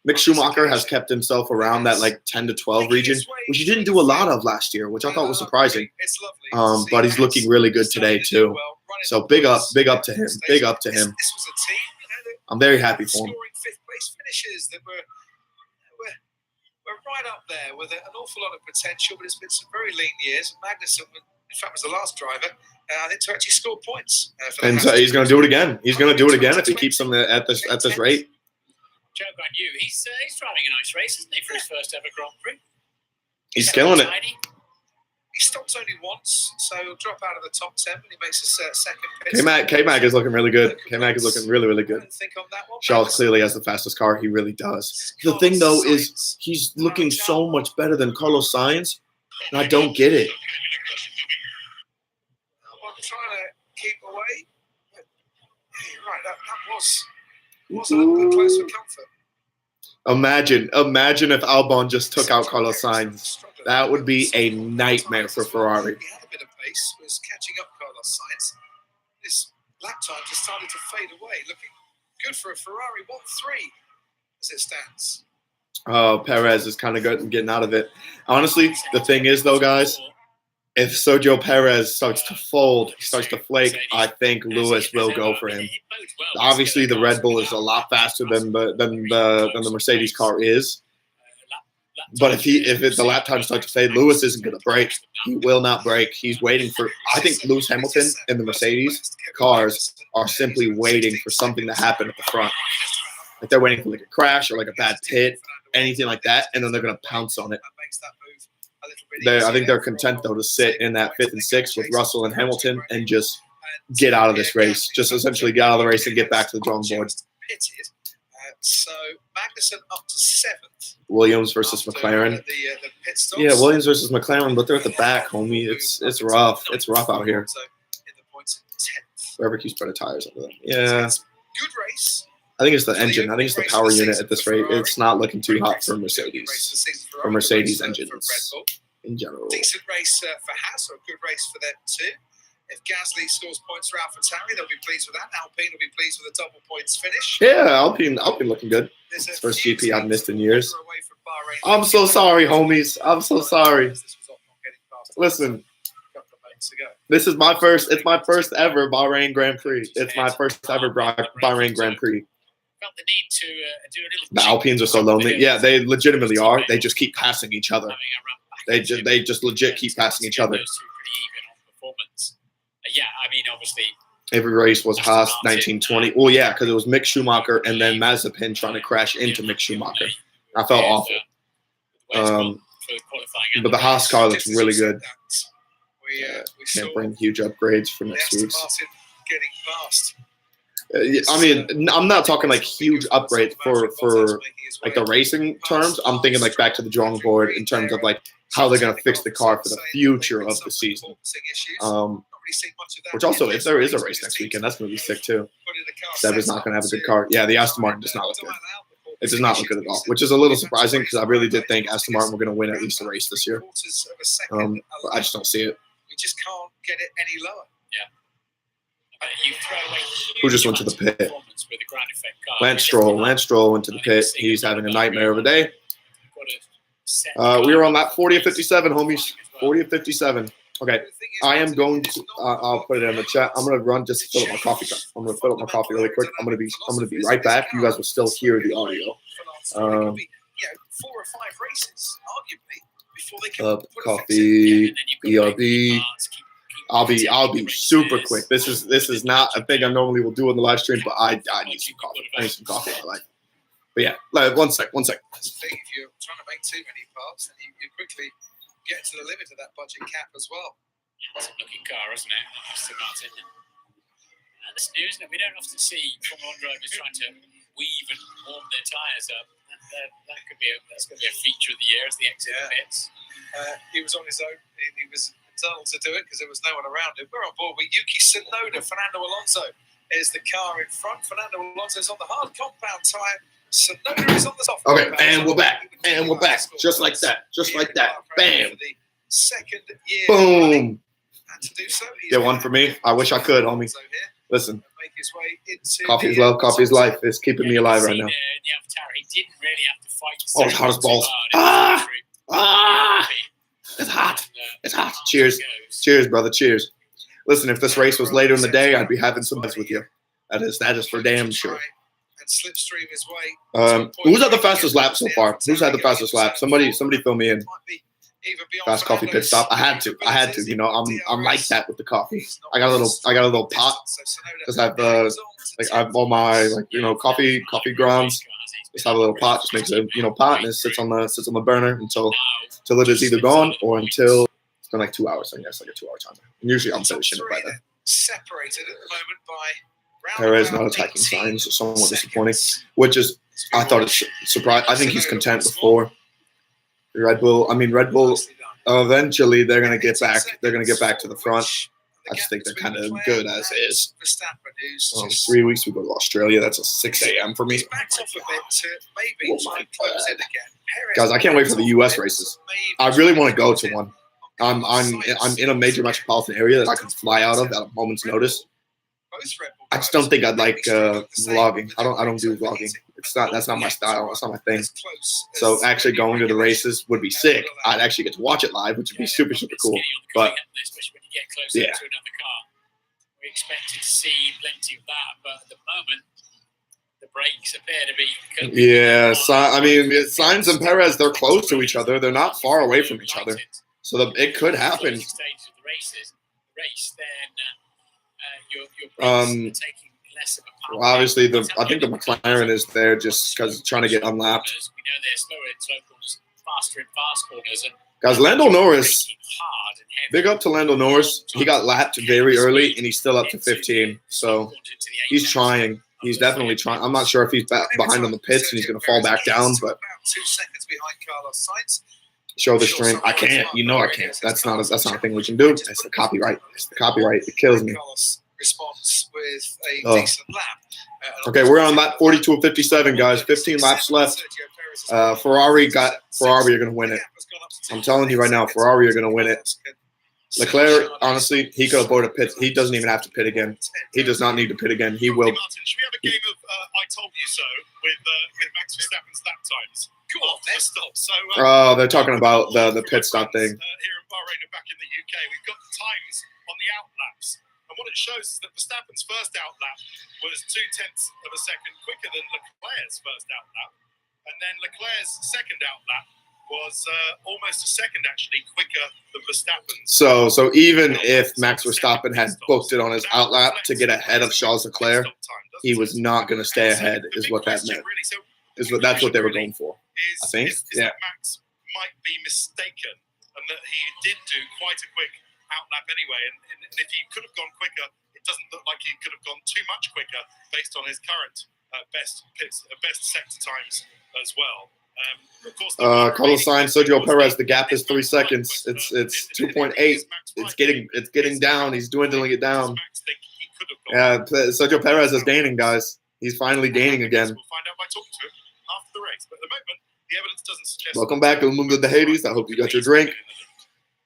Mick Schumacher has kept himself around that 10 to 12 region, which he didn't do a lot of last year, which I thought was surprising. But he's looking really good today too. So big up to him. Big up to him. I'm very happy for him. race finishes that were right up there with an awful lot of potential, but it's been some very lean years. Magnussen, in fact, was the last driver, I think, to actually score points. And so he's going to do it again. He's going to do it again if he keeps them at this rate. Joe Guanyu, he's driving a nice race, isn't he, for his first ever Grand Prix? He's killing it. He stops only once, so he'll drop out of the top 10 when he makes his second pit. K-Mac is looking really good. K-Mac is looking really, really good. Think on that one. Charles clearly has the fastest car. He really does. The thing, though, is he's looking so much better than Carlos Sainz, and I don't get it. I'm trying to keep away. But, yeah, you're right. That was a little bit close for comfort. Imagine if Albon just took out Carlos Sainz. That would be a nightmare for Ferrari. He had a bit of pace, was catching up Carlos Sainz. His lap time just started to fade away. Looking good for a Ferrari 1-3 as it stands. Oh, Perez is kind of getting out of it. Honestly, the thing is, though, guys, if Sergio Perez starts to fold, starts to flake, I think Lewis will go for him. Obviously, the Red Bull is a lot faster than the Mercedes car is. But if the lap time starts to fade, Lewis isn't going to break. He will not break. He's waiting for. I think Lewis Hamilton and the Mercedes cars are simply waiting for something to happen at the front. Like they're waiting for like a crash or like a bad pit, anything like that, and then they're going to pounce on it. I think they're content though to sit in that 5th and 6th with Russell and Hamilton and just get out of this race. Just essentially get out of the race and get back to the drawing board. So Magnussen up to 7th. Williams versus McLaren. Yeah, Williams versus McLaren, but they're at the back, homie. It's rough. It's rough out here. Whoever keeps better tires over them. Yeah. Good race. I think it's the engine. I think it's the power unit at this rate. It's not looking too hot for Mercedes. For Mercedes engines in general. Decent race for Haas, or a good race for them too. If Gasly scores points for AlphaTauri, they'll be pleased with that. Alpine will be pleased with a double points finish. Yeah, Alpine looking good. It's first GP I've missed in years. I'm so sorry, homies. I'm so sorry. Listen, this is my first. It's my first ever Bahrain Grand Prix. It's my first ever Bahrain Grand Prix. Felt the need to do a little. The Alpines are so lonely. Yeah, they legitimately are. They just keep passing each other. They just legit keep passing each other. Yeah, I mean, obviously. Every race was Haas 1920. Well, yeah, because it was Mick Schumacher and then Mazepin trying to crash into Mick Schumacher. I felt awful. But the Haas car looks really good. Can't bring huge upgrades for next week. I mean, I'm not talking like huge upgrades for like the racing terms. I'm thinking like back to the drawing board in terms of like how they're going to fix the car for the future of the season. Which also, if there is a race next weekend, that's going to be sick too. Seb is not going to have a good car. Yeah, the Aston Martin does not look good. It does not look good at all, which is a little surprising because I really did think Aston Martin were going to win at least a race this year. But I just don't see it. We just can't get it any lower. Who just went to the pit? Lance Stroll. Lance Stroll went to the pit. He's having a nightmare of a day. We were on lap 40 of 57, homies. 40 of 57. Okay, I am going to. I'll put it in the chat. I'm gonna run just to fill up my coffee cup. I'm gonna fill up my coffee really quick. I'm gonna be right back. You guys will still hear the audio. 4 or 5 races, arguably, before they can coffee. BRB. I'll be super quick. This is not a thing I normally will do on the live stream, but I need some coffee. I need some coffee in my life. But yeah, one sec. If you're trying to make too many parts, then you quickly get to the limit of that budget cap as well. It's a looking car, isn't it? Aston Martin. And it's new, isn't it? We don't often see Formula 1 drivers trying to weave and warm their tyres up. That's going to be a feature of the year as the exit pits. He was on his own. He was entitled to do it because there was no one around him. We're on board with Yuki Tsunoda. Fernando Alonso is the car in front. Fernando Alonso's on the hard compound tyre. Tsunoda is on the soft. Okay, and we're back. Just like that. Bam. The second year. Boom. To do so. Get one for me. I wish I could, homie. Listen. Coffee is love. Coffee is life. It's keeping me alive right now. He didn't really have to fight. Oh, it's hot as balls. It's hot. It's hot. Cheers. Cheers, brother. Cheers. Listen, if this race was later in the day, I'd be having some bets with you. That is for damn sure. slipstream his way. Who's had the fastest lap so far? Who's had the fastest lap? Somebody fill me in. Fast coffee pit stop. I had to. You know, I'm like that with the coffee. I got a little pot because I've all my coffee grounds. Just have a little pot. Just makes a pot and it sits on the burner until it is either gone or until it's been like 2 hours. I guess like a 2 hour timer. And usually I'm finishing it by then. Separated at the moment by Perez not attacking signs, so somewhat disappointing. Which is I thought it's surprised. I think he's content before. Red Bull. Eventually they're gonna get back. They're gonna get back to the front. I just think they're kind of good as is. 3 weeks we go to Australia. That's a 6 a.m. for me. Oh my God. Guys, I can't wait for the U.S. races. I really want to go to one. I'm in a major metropolitan area that I can fly out of at a moment's notice. I just don't think I'd like vlogging. I don't do vlogging. That's not my style. That's not my thing. So actually going to the races would be sick. I'd actually get to watch it live, which would be super cool. But yeah. We expected to see plenty of that, but at the moment the brakes appear to be. Yeah, Sainz and Perez, they're close to each other. They're not far away from each other, so it could happen. Well, obviously, I think the McLaren is there just because trying to get unlapped. We know they're slower in slow corners, faster in fast corners, and guys, Lando Norris. Big up to Lando Norris. He got lapped very early, and he's still up to 15. So he's trying. He's definitely trying. I'm not sure if he's behind on the pits and he's going to fall back down, but 2 seconds behind Carlos Sainz. Show the stream. I can't. You know I can't. That's not a thing we can do. It's the copyright. It kills me. Response with a decent lap. Okay, we're on lap 42 of 57, guys. 15 laps left. Ferrari are going to win it. I'm telling you right now, Ferrari are going to win it. Leclerc, honestly, he could avoid a pit. He doesn't even have to pit again. He does not need to pit again. He will. Martin, should we have a game of I told you so with Max Verstappen's lap times? Go on, let's stop. So, they're talking about the pit stop thing. Here in Bahrain and back in the UK, we've got the times on the out laps. And what it shows is that Verstappen's first out lap was 0.2 of a second quicker than Leclerc's first out lap. And then Leclerc's second out lap was almost a second actually quicker than Verstappen's. So even if Max Verstappen had booked it on his out lap to get ahead of Charles Leclerc, he was not going to stay ahead, is what that meant. That's what they were going for, I think. Yeah. Max might be mistaken and that he did do quite a quick out lap anyway. And if he could have gone quicker, it doesn't look like he could have gone too much quicker based on his current best sector times as well. Carlos Sainz, Sergio Perez. The gap is 3 seconds. It's 2.8. It's getting down. He's dwindling it down. Yeah, Sergio Perez is gaining, guys. He's finally gaining again. We'll find out by talking to him after the race. But at the moment, the evidence doesn't suggest. Welcome back to the Mundo de Hades. I hope you got your drink.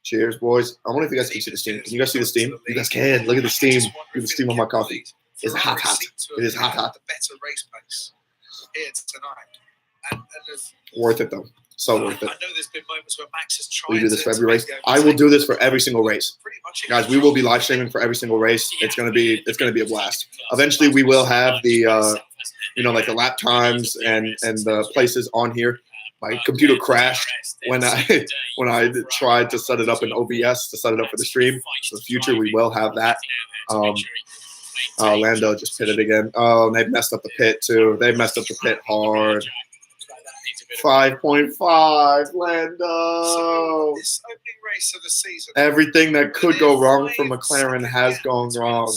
Cheers, boys. I wonder if you guys can see the steam. Can you guys see the steam? You guys can. Look at the steam. Look at the steam on my coffee. It's hot. It is hot. The better race pace here tonight. Worth it though. So worth it. I know there's been moments where Max has tried. We do this for every race. I will do this for every single race, guys. We will be live streaming for every single race. It's gonna be a blast. Eventually, we will have the like the lap times and the places on here. My computer crashed when I tried to set it up in OBS to set it up for the stream. In the future, we will have that. Lando just pitted again. Oh, they've messed up the pit too. They messed up the pit hard. 5.5, Lando. So this opening race of the season. Everything that could go wrong for McLaren has gone wrong.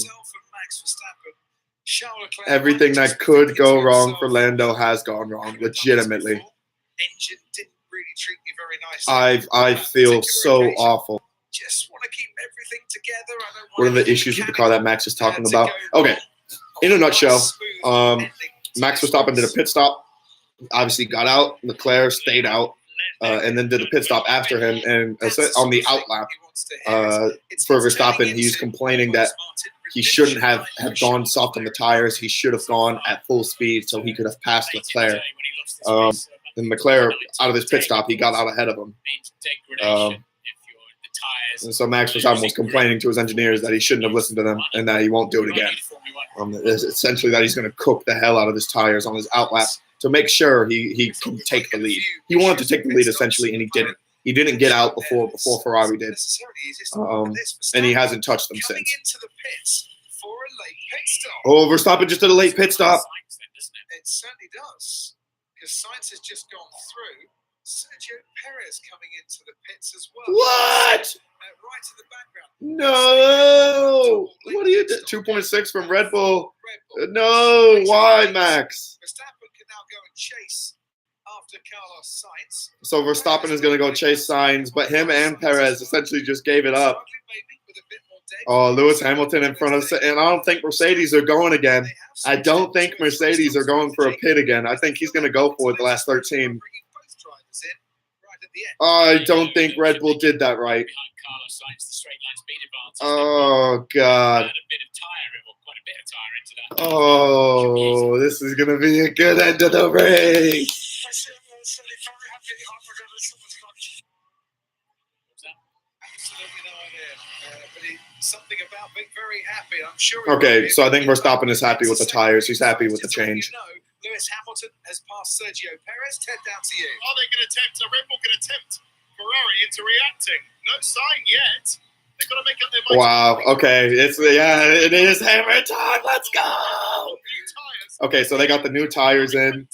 Everything that could go wrong for Lando has gone wrong, legitimately. Engine didn't really treat me very nicely. I feel so awful. Just want to keep everything together. What are the issues with the car that Max is talking about? Okay, in a nutshell, Max Verstappen did a pit stop. Obviously got out. Leclerc stayed out, and then did a pit stop after him. And on the out lap for Verstappen, he's complaining that he shouldn't have gone soft on the tires. He should have gone at full speed so he could have passed Leclerc. And Leclerc, out of his pit stop, he got out ahead of him. And so Max Verstappen was complaining to his engineers that he shouldn't have listened to them and that he won't do it again. Essentially that he's going to cook the hell out of his tires on his outlap to make sure he can take the lead. He wanted to take the lead essentially, and he didn't. He didn't get out before Ferrari did, and he hasn't touched them since. Oh, Verstappen just did a late pit stop. It certainly does, because Sainz has just gone through. Sergio Perez coming into the pits as well. What? Right to the background. No. What are you doing? 2.6 from Red Bull. No. Why, Max? Verstappen can now go and chase after Carlos Sainz. So Verstappen is going to go chase Sainz, but him and Perez essentially just gave it up. Oh, Lewis Hamilton in front of, and I don't think Mercedes are going again. I don't think Mercedes are going for a pit again. I think he's going to go for it the last 13. I don't think Red Bull did that right. Oh, God. Oh, this is going to be a good end of the race. Something about being very happy. I'm sure. Okay, so I think Verstappen is happy with the tires. He's happy with the change. Lewis Hamilton has passed Sergio Perez. Ted, down to you. Are they going to attempt? Are Red Bull going to tempt Ferrari into reacting? No sign yet. They've got to make up their mind. Wow. Okay. It is hammer time. Let's go. Okay, so they got the new tires in.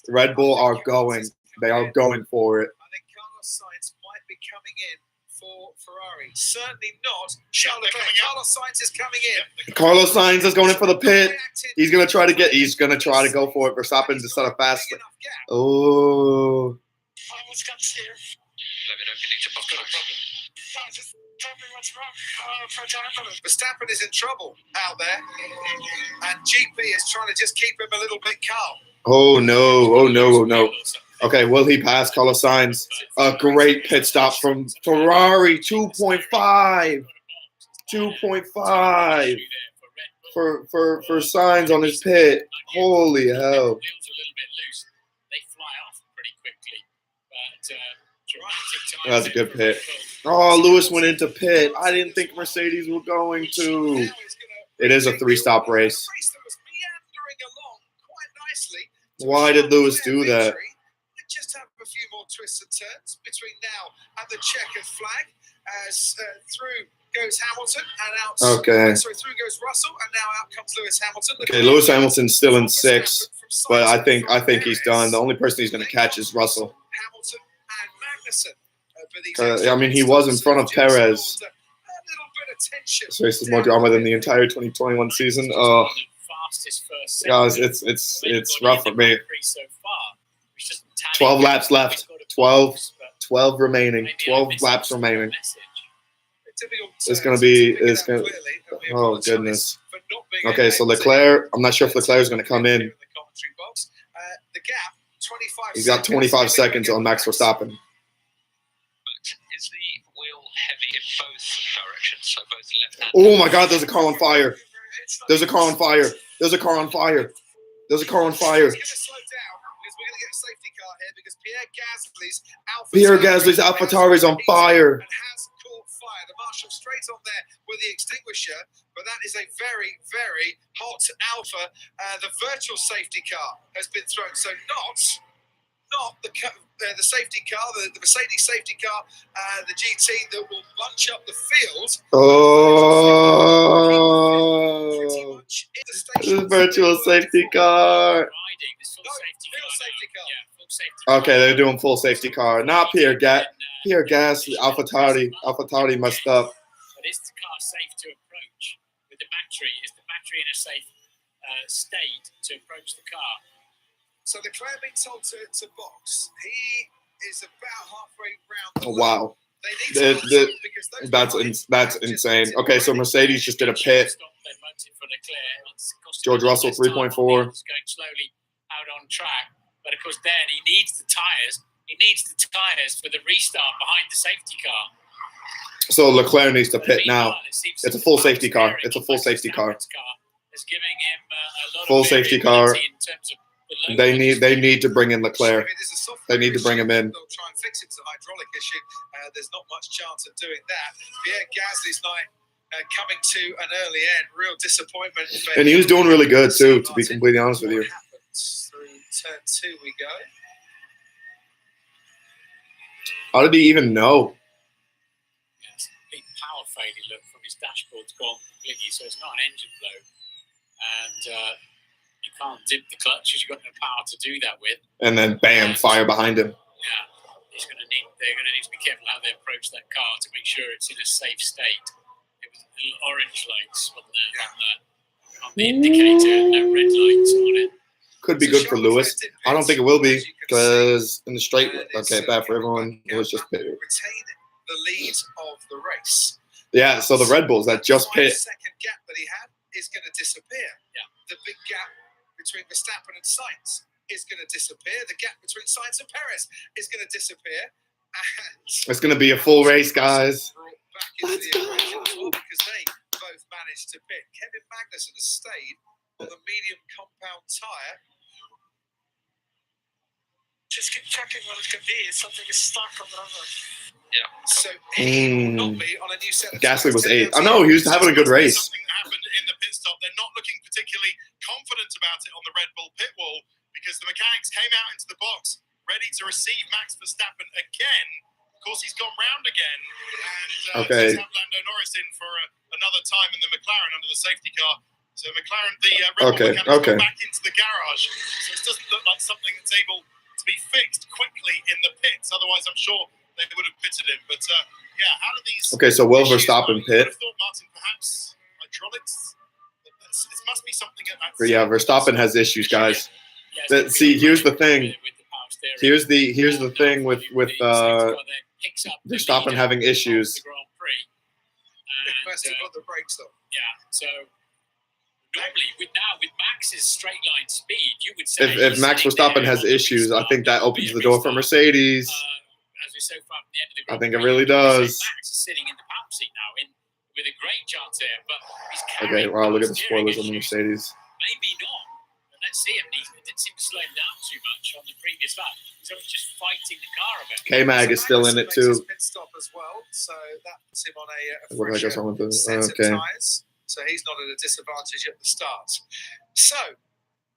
Red Bull are going. They are going for it. I think Carlos Sainz might be coming in for Ferrari. Certainly not. Charles Leclerc. Carlos Sainz is coming in. Carlos Sainz is going in for the pit. He's gonna try to go for it. Verstappen to set a fast. Oh. Verstappen is in trouble out there, and GP is trying to just keep him a little bit calm. Oh no! Oh no! Oh no! Okay, will he pass Carlos Sainz? A great pit stop from Ferrari. 2.5. 2.5 for Sainz on his pit. Holy hell! That's a good pit. Oh, Lewis went into pit. I didn't think Mercedes were going to. It is a 3-stop race. Why did Lewis do that? Just have a few more twists and turns between now and the checkered flag as through goes Hamilton and out. Okay. Sorry, through goes Russell and now out comes Lewis Hamilton. Okay, Lewis Hamilton's still in 6th, but I think he's done. The only person he's going to catch is Russell. Hamilton and Magnussen. I mean, he was in front of Perez. So this is more drama than the entire 2021 season. Oh, guys, it's rough for me. 12 laps left. 12 remaining. 12 laps remaining. It's going to be, oh goodness. Okay, so Leclerc, I'm not sure if Leclerc is going to come in. He's got 25 seconds on Max Verstappen. Is the wheel heavy in both directions? So both left and oh my God, there's a car on fire. There's a car on fire. There's a car on fire. There's a car on fire. Pierre Gasly's AlphaTauri is on fire. The marshal straight on there with the extinguisher, but that is a very, very hot Alpha. The virtual safety car has been thrown, so not the safety car, the Mercedes safety car, the GT that will bunch up the field. Oh, the virtual safety car. Okay, they're doing full safety car. Not Pierre Gasly, AlphaTauri messed up. But is the car safe to approach with the battery? Is the battery in a safe state to approach the car? So Leclerc being told to box. He is about halfway round. Oh, wow. That's insane. Okay, so Mercedes just did a pit. George Russell 3.4. Going slowly out on track, but of course then he needs the tires. He needs the tires for the restart behind the safety car. So Leclerc needs to pit now. It's a full safety car. It's a full safety car. Is giving him a lot full of safety car. in terms of They need to bring in Leclerc. They need to bring him in. They'll try and fix it. It's a hydraulic issue. There's not much chance of doing that. Pierre Gasly's coming to an early end. Real disappointment. And he was doing really good too, to be completely honest with you. What happens through turn 2 we go. How did he even know? Yes, big power failure look from his dashboard's gone completely, so it's not an engine blow. And you can't dip the clutch because you've got no power to do that with. And then bam, fire behind him. Yeah, they're going to need to be careful how they approach that car to make sure it's in a safe state. It was little orange lights on the indicator, no red lights on it. Could be good for Lewis. I don't think it will be because in the straight, okay, bad for everyone. It was just pit. Retain the lead of the race. Yeah, so the Red Bulls that just pit. The second gap that he had is going to disappear. Yeah. The big gap between Verstappen and Sainz is going to disappear. The gap between Sainz and Perez is going to disappear. And It's going to be a full race, guys. Let's go. Because they both managed to pit. Kevin Magnussen has stayed on the medium compound tyre. Just keep checking what it could be. If something is stuck on the other. Yeah. So he will not be on a new set of Gasly was tyres. 8th. I know, he was having a good race. Something happened in the pit stop. They're not looking particularly confident about it on the Red Bull pit wall because the mechanics came out into the box ready to receive Max Verstappen again. Of course, he's gone round again. And Okay. let's have Lando Norris in for another time in the McLaren under the safety car. So McLaren, the Red Bull mechanics go back into the garage. So it doesn't look like something that's able to be fixed quickly in the pits. Otherwise, I'm sure they would have pitted him. But yeah, how do these? Okay, so will issues Verstappen work? I would pit? have thought Martin, perhaps hydraulics. It must be something. But yeah, Verstappen has issues, guys. Yeah, See, here's the thing. with the power steering. Here's the thing with Verstappen having issues. First, he got the brakes on. Yeah, so normally with Max's straight line speed, you would say If Max Verstappen has issues, I think that opens the door for Mercedes. As we so far from the end of the I think it really does. Max is sitting in the power seat now, with a great chance here, but he's Okay, carrying wow, look at the steering spoilers on the issues. Mercedes. Maybe not. But let's see him. He didn't seem to slow him down too much on the previous lap. He's only just fighting the car a bit. K-Mag is still in it too. Pit stop as well, so that puts him on a What did I guess fresher on with set the, of okay. tyres. So he's not at a disadvantage at the start. So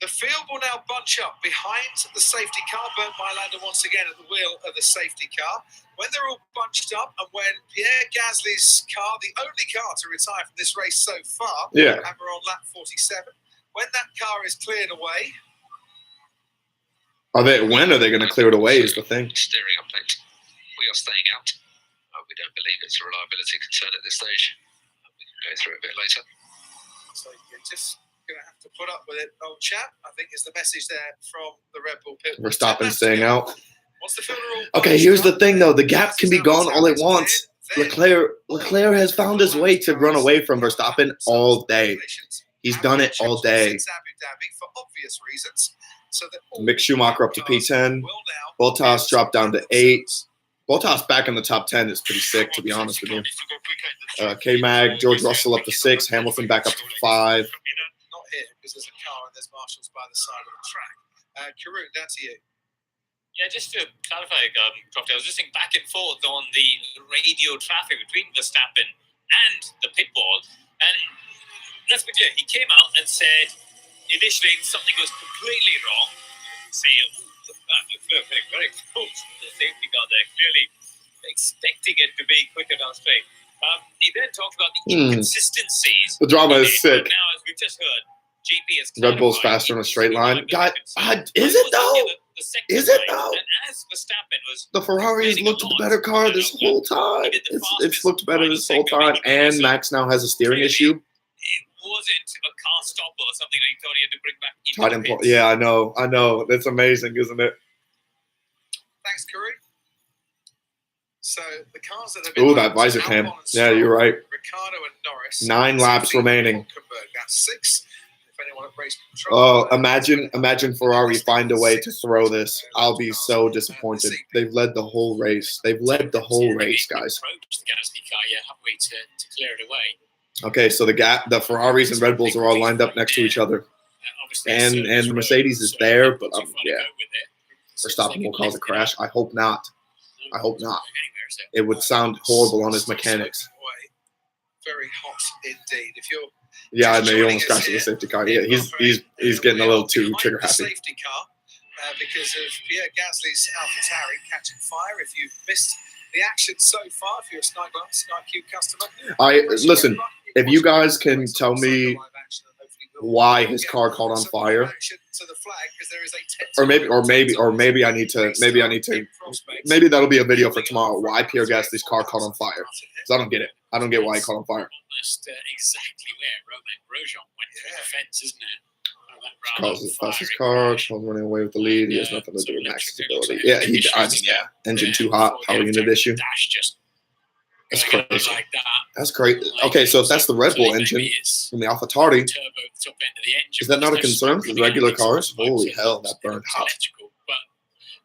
the field will now bunch up behind the safety car. Bernd Mailander once again at the wheel of the safety car. When they're all bunched up and when Pierre Gasly's car, the only car to retire from this race so far, Yeah. and we're on lap 47, when that car is cleared away, When are they going to clear it away is the thing. Steering update. We are staying out. We don't believe it's a reliability concern at this stage. We can go through it a bit later. so you're just going to have to put up with it, old chap, I think is the message there from the Red Bull pit. Verstappen staying out. Once the field are all Okay, bunched here's the up, thing though. The gap can be gone all it then wants. Leclerc has found his way to run away from Verstappen all day. He's done it all day. Since Abu Dhabi for obvious reasons. So that all Mick Schumacher up to P10. will now Bottas dropped down to 8. Bottas back in the top 10 is pretty sick, to be honest with you. K-Mag, George Russell up to 6. Hamilton back up to 5. Not here because there's a car and there's marshals by the side of the track. Karun, down to you. Yeah, just to clarify, Crofty, I was just saying back and forth on the radio traffic between Verstappen and the pit wall. And let's be clear, he came out and said initially something was completely wrong. See, Leclerc very close to the safety car there, clearly expecting it to be quicker down straight. He then talked about the inconsistencies. The drama is sick. Now, as we just heard, GP is Red Bull's faster in a straight line. God, is it though? Is it though? And as Verstappen was The Ferrari has looked the better car this whole time. It's looked better this whole time. And Max now has a steering issue. it wasn't a car stop or something that he thought he had to bring back into the pits. Yeah, I know. That's amazing, isn't it? Thanks, Curry. So the cars that have been Ooh, that visor cam. Albon and Yeah, Stroll, you're right. Ricardo and Norris. 9 laps 16 remaining. Hulkenberg, that's 6. If anyone at race control. Oh, imagine Ferrari find a way to throw this. I'll be so disappointed. They've led the whole race. They've led the whole race, guys. Approached the Gasly car, yeah, haven't we, to clear it away. Okay, so the Ferraris and Red Bulls are all lined up next to each other. Obviously, And the Mercedes is there, but not too far to yeah. go with it. Verstappen will cause a crash. I hope not. I hope not. Anywhere, so. It would sound horrible on his mechanics. very hot indeed. If you're Yeah, I just know he joining almost us crashed the here safety car. Yeah, in he's Bahrain, getting a we little are too behind trigger the happy. safety car because of Pierre Gasly's AlphaTauri catching fire. If you've missed the action so far, if you're a SkyQ customer, Listen. If you guys can tell me why his car caught on fire, or maybe I need to maybe that'll be a video for tomorrow. Why Pierre Gasly's car caught on fire? Because I don't get it. I don't get why he caught on fire. Almost exactly where Romain Grosjean went through the fence, isn't it? Carl's the fastest car. Charles running away with the lead. He has nothing to do with Max's stability. Yeah, engine too hot. Power unit issue. That's crazy. That's great. Okay, so if that's the Red Bull engine from the AlphaTauri, is that not a concern for regular cars? Holy hell, that burned hot. But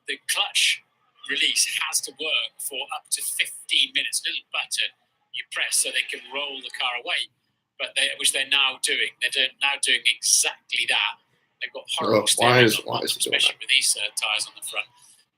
the clutch release has to work for up to 15 minutes. A little button you press so they can roll the car away, which they're now doing. They're now doing exactly that. They've got horrible steering, especially with these tyres on the front.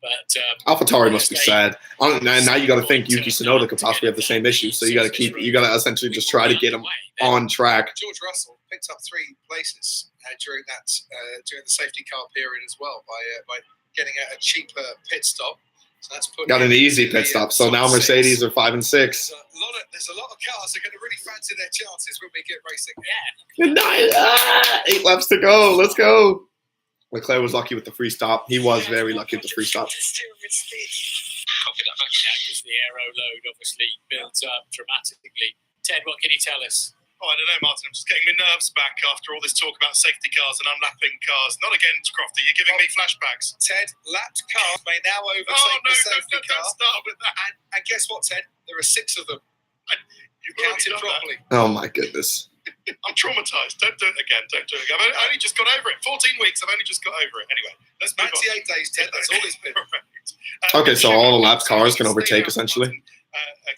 But AlphaTauri must be sad. Now you got to think Yuki Tsunoda could possibly have the same issue. So you got to essentially just try to get him on track. George Russell picked up 3 places during the safety car period as well by getting a cheaper pit stop. So that's got an easy pit stop. So now Mercedes are 5 and 6. There's a lot of cars that are going to really fancy their chances when we get racing. Yeah. 8 laps to go. Let's go. Leclerc was lucky with the free stop. He was very lucky with the free stop. Because the aero load obviously builds up dramatically. Ted, what can you tell us? Oh, I don't know, Martin. I'm just getting my nerves back after all this talk about safety cars and unlapping cars. Not again, Crofty. You're giving me flashbacks. Ted, lapped cars may now overtake the safety car. Don't start with that. And guess what, Ted? There are 6 of them. You've counted properly. Oh, my goodness. I'm traumatized. Don't do it again. Don't do it again. I've only just got over it. 14 weeks. I've only just got over it. Anyway, let's move on. 98 days, Ted. That's all it's been. Okay, so all the lapped cars can overtake, essentially.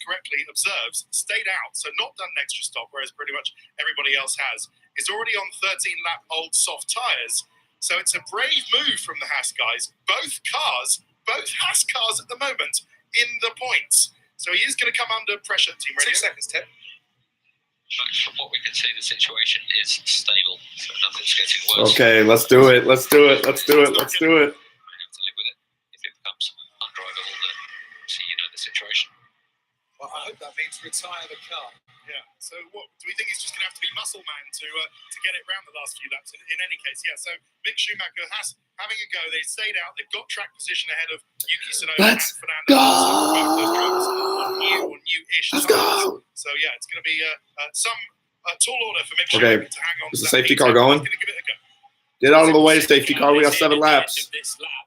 Correctly observes, stayed out, so not done an extra stop, whereas pretty much everybody else has, is already on 13-lap old soft tyres. So it's a brave move from the Haas guys. Both Haas cars at the moment in the points. So he is going to come under pressure, Team Radio. 6 seconds, Ted. From what we can see, the situation is stable, so nothing's getting worse. Okay, let's do it. Let's do it. Let's do it. Let's do it. We have to live with it. If it becomes undrivable, then you know the situation. Well, I hope that means retire the car. Yeah. So what do we think he's just going to have to be muscle man to get it round the last few laps? In any case, yeah. So Mick Schumacher has having a go. They stayed out. They've got track position ahead of Yuki Tsunoda and Fernando. New-ish. Let's go. So yeah, it's going to be some tall order for Mick Okay. Schumacher to hang on. Is the safety car going? He's going to give it a go. Get out of the way, safety car. We got 7 laps. This lap,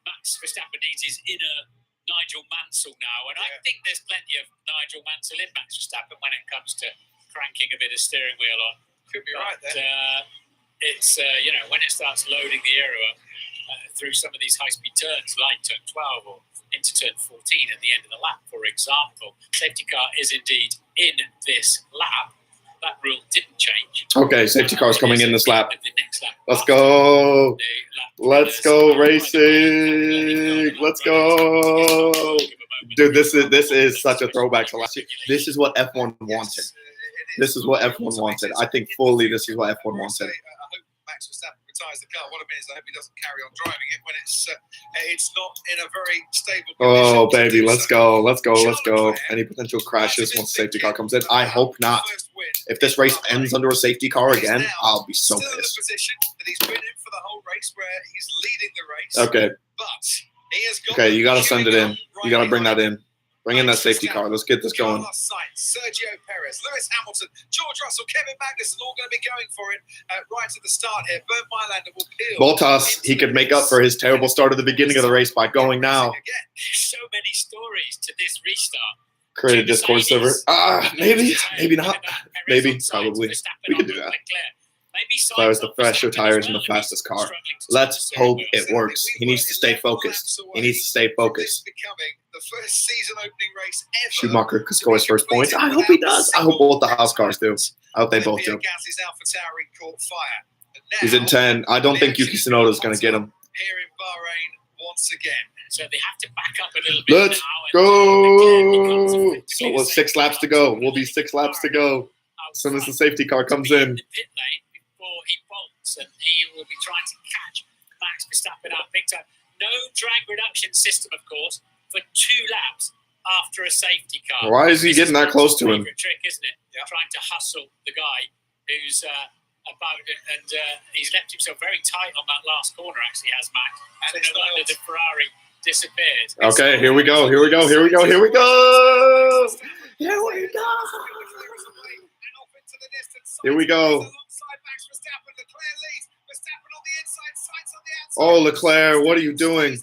Max Verstappen needs his inner Nigel Mansell now, and I think there's plenty of Nigel Mansell in Max Verstappen when it comes to cranking a bit of steering wheel on. Could be right there. It's when it starts loading the aero up through some of these high-speed turns, like turn 12 or into turn 14 at the end of the lap, for example. Safety car is indeed in this lap. That rule didn't change. Okay, safety car's coming in this lap. Let's go. Let's go racing. Let's go. Dude, this is such a throwback to last year. This is what F1 wanted. This is what F1 wanted. I think fully this is what F1 wanted. I hope Max Verstappen retires the car. What I mean is I hope he doesn't carry on driving it when it's not in a very stable condition. Oh, baby, let's go. Let's go. Let's go. Any potential crashes once the safety car comes in? I hope not. If this race ends under a safety car again, I'll be so pissed. pissed. Position that he's been in for the whole race where he's leading the race. Okay. But he has got Okay, you got to send it in. You got to bring that in. Bring in that safety car. Let's get this going. Carlos Sainz, Sergio Perez, Lewis Hamilton, George Russell, Kevin Magnussen, all going to be going for it right at the start here. Bernd Mailander will peel. Bottas, he could make up for his terrible start at the beginning of the race by going now. So many stories to this restart. Create a Discord server. Maybe not. Maybe, probably. We can do that. There's the fresher tires and the fastest car. Let's hope it works. He needs to stay focused. He needs to stay focused. The first season opening race ever. Schumacher could score his first points. I hope he does. I hope both the house cars do. I hope they both do. He's in 10. I don't think Yuki Tsunoda is going to get him. Here in Bahrain once again. So they have to back up a little bit. Let's go. So we'll 6 laps to go. We'll be 6 laps to go. As soon as the safety car comes in. The pit lane before he bolts, and he will be trying to catch Max Verstappen out big time. No drag reduction system, of course, for 2 laps after a safety car. Why is he getting that close to him? Trick, isn't it? Yeah. Trying to hustle the guy who's about it, and he's left himself very tight on that last corner. Actually, has Max. So no wonder the Ferrari disappeared. Okay, here we go. Here we go. Here we go. Here we go. Here we go. Here we go. Oh, Leclerc, what are you doing?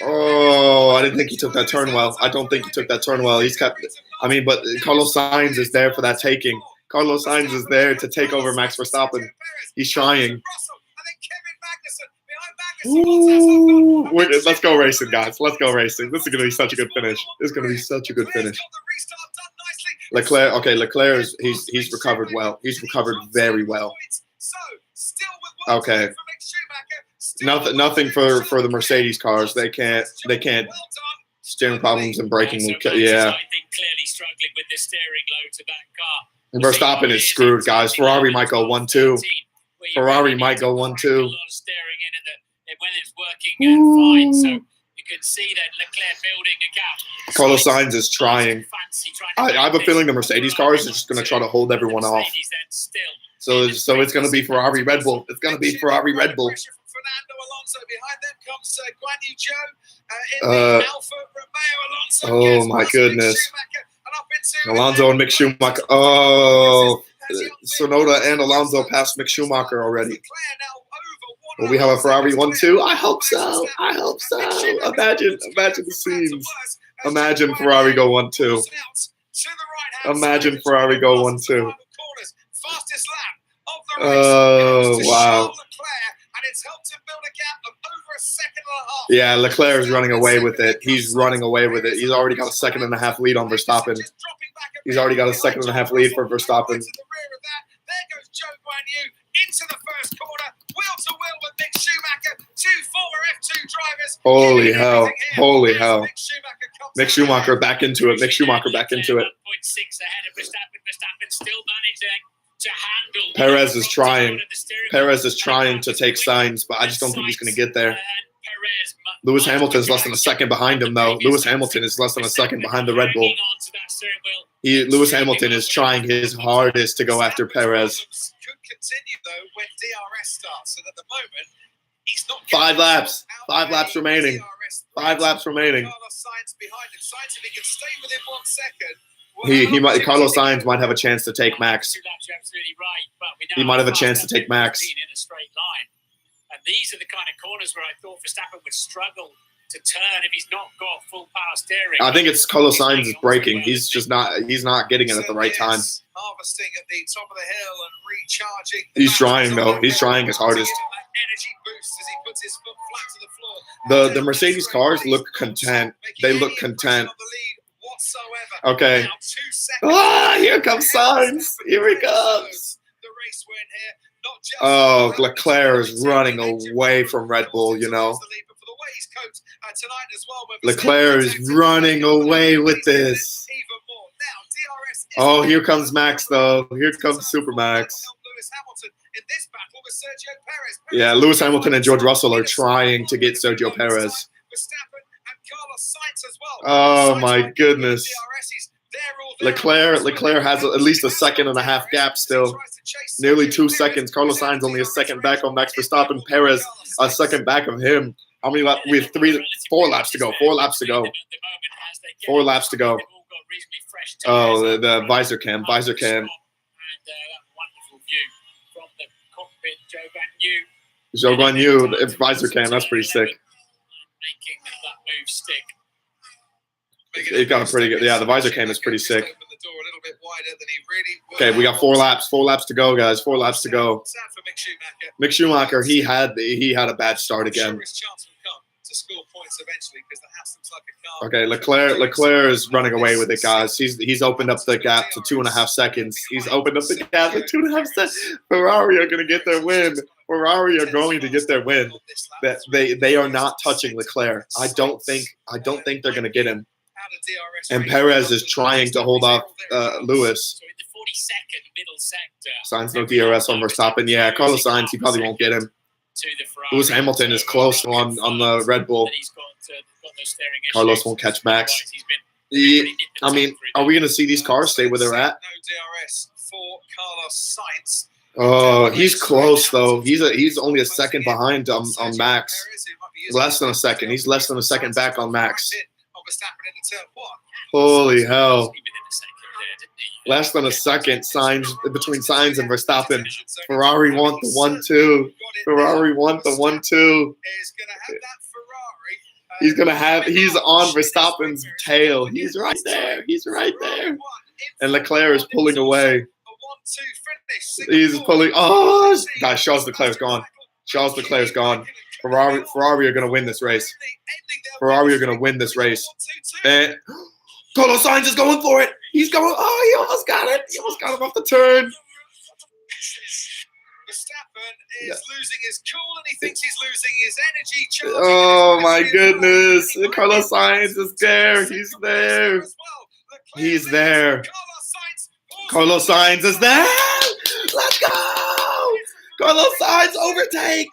Oh, I didn't think he took that turn well. I don't think he took that turn well. He's kept. I mean, but Carlos Sainz is there for that taking. Carlos Sainz is there to take over Max Verstappen. He's trying. Ooh, let's go racing, guys. Let's go racing. This is going to be such a good finish. This is going to be such a good finish. Leclerc, okay, Leclerc is he's recovered well. He's recovered very well. Okay. Nothing for the Mercedes cars. They can't steering problems and braking. Yeah. I think clearly struggling with the steering load to that car. Verstappen is screwed, guys. Ferrari might go 1-2. Ferrari might go 1-2. When it's working fine, so you can see that Leclerc building a gap. Carlos Sainz is trying. I have a feeling the Mercedes cars are just going to try to hold everyone off. So it's going to be Ferrari Red Bull. It's going to be Ferrari Red Bull. Oh my goodness. Alonso and Mick Schumacher. Oh, Sonoda and Alonso passed Mick Schumacher already. Will we have a Ferrari 1-2? I hope so. I hope so. Imagine the scenes. Imagine Ferrari go 1-2. Imagine Ferrari go 1-2. Oh, wow. Yeah, Leclerc is running away with it. He's running away with it. He's already got a 2.5 lead on Verstappen. He's already got a 2.5 lead for Verstappen. Into the first corner, wheel to wheel with Mick Schumacher, 2 former F2 drivers. Holy hell! Holy hell! Mick Schumacher back into it. Mick Schumacher back into it. 1.6 ahead of Verstappen. Verstappen still managing to handle. Perez is trying. Perez is trying to take signs, but I just don't think he's going to get there. Lewis Hamilton's less than a second behind him, though. Lewis Hamilton is less than a second behind the Red Bull. Lewis Hamilton is trying his hardest to go after Perez. Continue though when DRS starts, and at the moment he's not. 5 laps. 5 laps remaining. 5 laps remaining. Carlos Sainz behind him. Sainz, if he can stay within 1 second. He might. Carlos Sainz might have a chance to take Max. He might have a chance to take Max. In a straight line, and these are the kind of corners where I thought Verstappen would struggle to turn if he's not got full power steering. I think it's Carlos Sainz is braking. He's just not. He's not getting it at the right time. Harvesting at the top of the hill and recharging. He's trying though. He's trying his hardest. Energy boost as he puts his foot flat to the floor. The Mercedes cars look content. They look content. Okay. Ah, here comes Sainz. Here he comes. Oh, Leclerc is running away from Red Bull. You know. Leclerc is running away with this. Oh, here comes Max, though. Here comes Super Max. Yeah, Lewis Hamilton and George Russell are trying to get Sergio Perez. Oh, my goodness. Leclerc has at least a 1.5 gap still. Nearly 2 seconds. Carlos Sainz only a second back on Max Verstappen. Perez a second back of him. How many laps? We have 4 laps to go. 4 laps to go. 4 laps to go. Oh, the visor cam. Visor cam. Zhou Guan Yu, visor cam. That's pretty sick. It got a pretty good. Yeah, the visor cam is pretty sick. Okay, we got 4 laps. 4 laps to go, guys. 4 laps to go. Mick Schumacher, he had a bad start again. Okay, Leclerc is running away with it, guys. He's opened up the gap to 2.5 seconds. He's opened up the gap to 2.5 seconds. Ferrari are gonna get their win. Ferrari are going to get their win. That they are not touching Leclerc. I don't think they're going to get him. And Perez is trying to hold off Lewis. So in the 42nd middle sector. Sainz no DRS on Verstappen. Yeah, Carlos Sainz, he probably won't get him. Lewis Hamilton is close on the Red Bull. Carlos won't catch Max. Yeah, I mean, are we going to see these cars stay where they're at? No DRS for Carlos Sainz. Oh, he's close though. He's only a second behind on Max. Less than a second. He's less than a second back on Max. Holy hell! Less than a second. Between Sainz and Verstappen. Ferrari want the 1-2. Ferrari want the 1-2. He's on Verstappen's tail. He's right there. He's right there. And Leclerc is pulling away. He's pulling. Oh, guys, Charles Leclerc's gone. Charles Leclerc's gone. Ferrari are going to win this race. Ferrari are going to win this race. And Carlos Sainz is going for it. He's going. Oh, he almost got it. He almost got him off the turn. Verstappen is losing his cool and he thinks he's losing his energy. Oh my goodness. Carlos Sainz is there. He's there. He's there. Carlos Sainz is there. Let's go. Carlos Sainz overtake.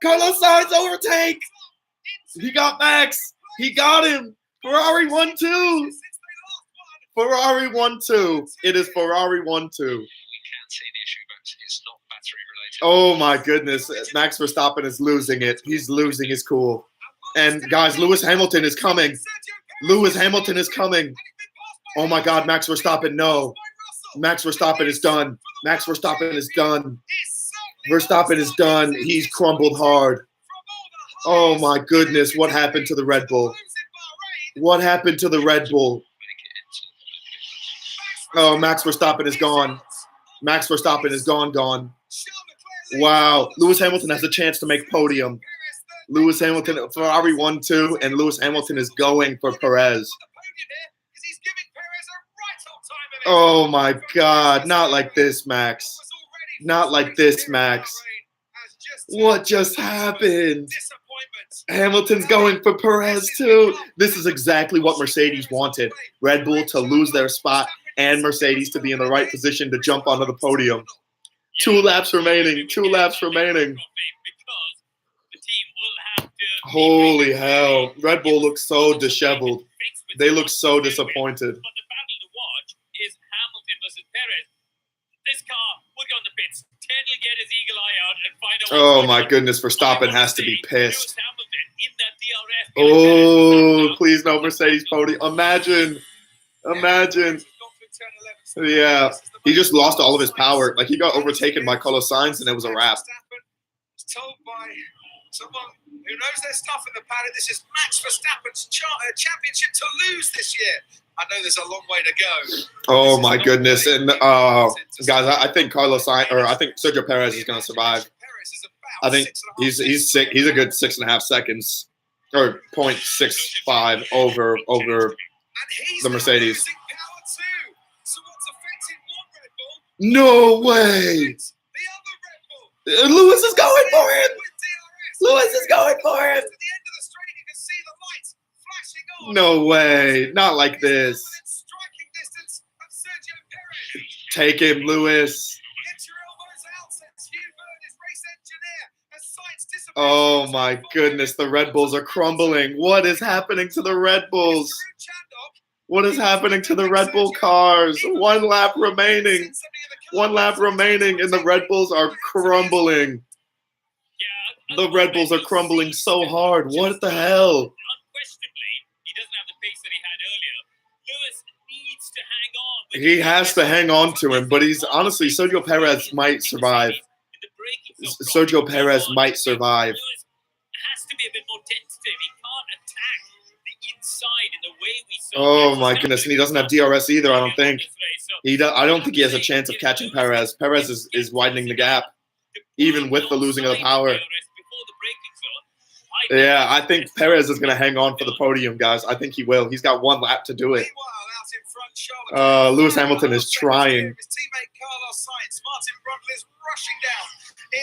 Carlos Sainz overtake. He got Max. He got him. Ferrari 1-2. Ferrari 1-2. It is Ferrari 1-2. Oh my goodness. Max Verstappen is losing it. He's losing his cool. And guys, Lewis Hamilton is coming. Lewis Hamilton is coming. Oh my God, Max Verstappen, no. Max Verstappen is done. Max Verstappen is done. Verstappen is done. He's crumbled hard. Oh my goodness, what happened to the Red Bull? What happened to the Red Bull? Oh, Max Verstappen is gone. Max Verstappen is gone. Wow. Lewis Hamilton has a chance to make podium. Lewis Hamilton, Ferrari 1-2, and Lewis Hamilton is going for Perez. Oh my God. Not like this, Max. Not like this, Max. What just happened? Hamilton's going for Perez too. This is exactly what Mercedes wanted. Red Bull to lose their spot and Mercedes to be in the right position to jump onto the podium. 2 laps remaining. 2 laps remaining. Holy hell. Red Bull looks so disheveled. They look so disappointed. But the battle to watch is Hamilton versus Perez. This car will go on the pits. Ted will get his eagle eye out and find out. Oh my goodness, Verstappen has to be pissed. Oh, please no Mercedes podium. Imagine. Yeah, he just lost all of his power. Like he got overtaken by Carlos Sainz and it was a wrap. Told by someone who knows their stuff in the paddock, this is Max Verstappen's championship to lose this year. I know there's a long way to go. Oh my goodness! And guys, I think Carlos Sainz, or I think Sergio Perez is going to survive. I think he's sick. He's a good 6.5 seconds, or 0.65 over the Mercedes. No way! Lewis is going for him. Lewis is going for him. No way. Not like this. Take him, Lewis. Oh my goodness. The Red Bulls are crumbling. What is happening to the Red Bulls? What is happening to the Red Bull cars? 1 lap remaining. 1 lap remaining and the Red Bulls are crumbling. The Red Bulls are crumbling so hard. What the hell? He has to hang on to him, but he's honestly, Sergio Perez might survive. Sergio Perez might survive. Oh my goodness, and he doesn't have DRS either, I don't think. I don't think he has a chance of catching Perez. Perez is widening the gap, even with the losing of the power. Yeah, I think Perez is going to hang on for the podium, guys. I think he will. He's got 1 lap to do it. Lewis Hamilton is trying.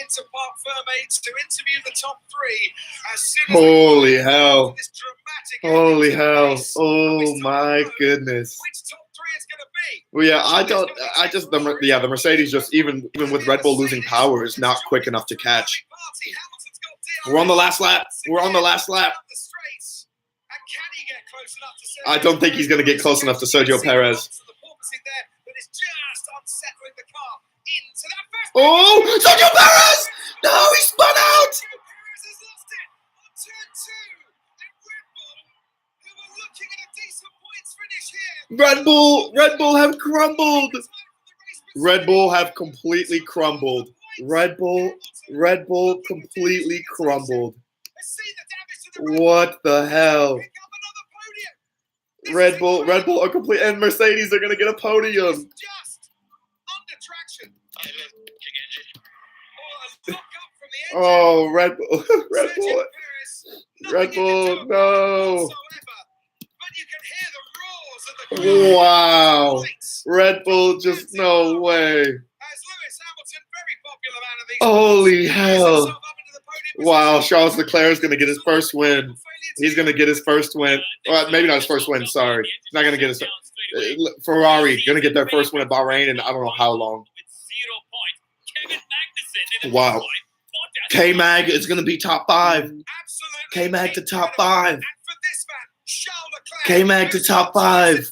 into Parc Fermé to interview the top three. As soon as Holy hell. this dramatic Holy ending to the hell. race, Oh we still my don't know goodness. which top three is going to be. Well, yeah, the Mercedes just, even with Red Bull losing power, is not quick enough to catch. We're on the last lap. We're on the last lap. I don't think he's going to get close enough to Sergio Perez. Oh, Sergio Perez! No, he spun out! Red Bull have crumbled. Red Bull have completely crumbled. Red Bull completely crumbled. What the hell? Red Bull are complete, and Mercedes are going to get a podium. Oh, Red Bull, no. Wow. Red Bull, just no way. Holy hell. Wow, Charles Leclerc is going to get his first win. He's going to get his first win. Well, maybe not his first win, sorry. He's not going to get his Ferrari going to get their first win at Bahrain in I don't know how long. Wow. K-Mag is going to be top 5. K-Mag to top 5. K-Mag to top 5.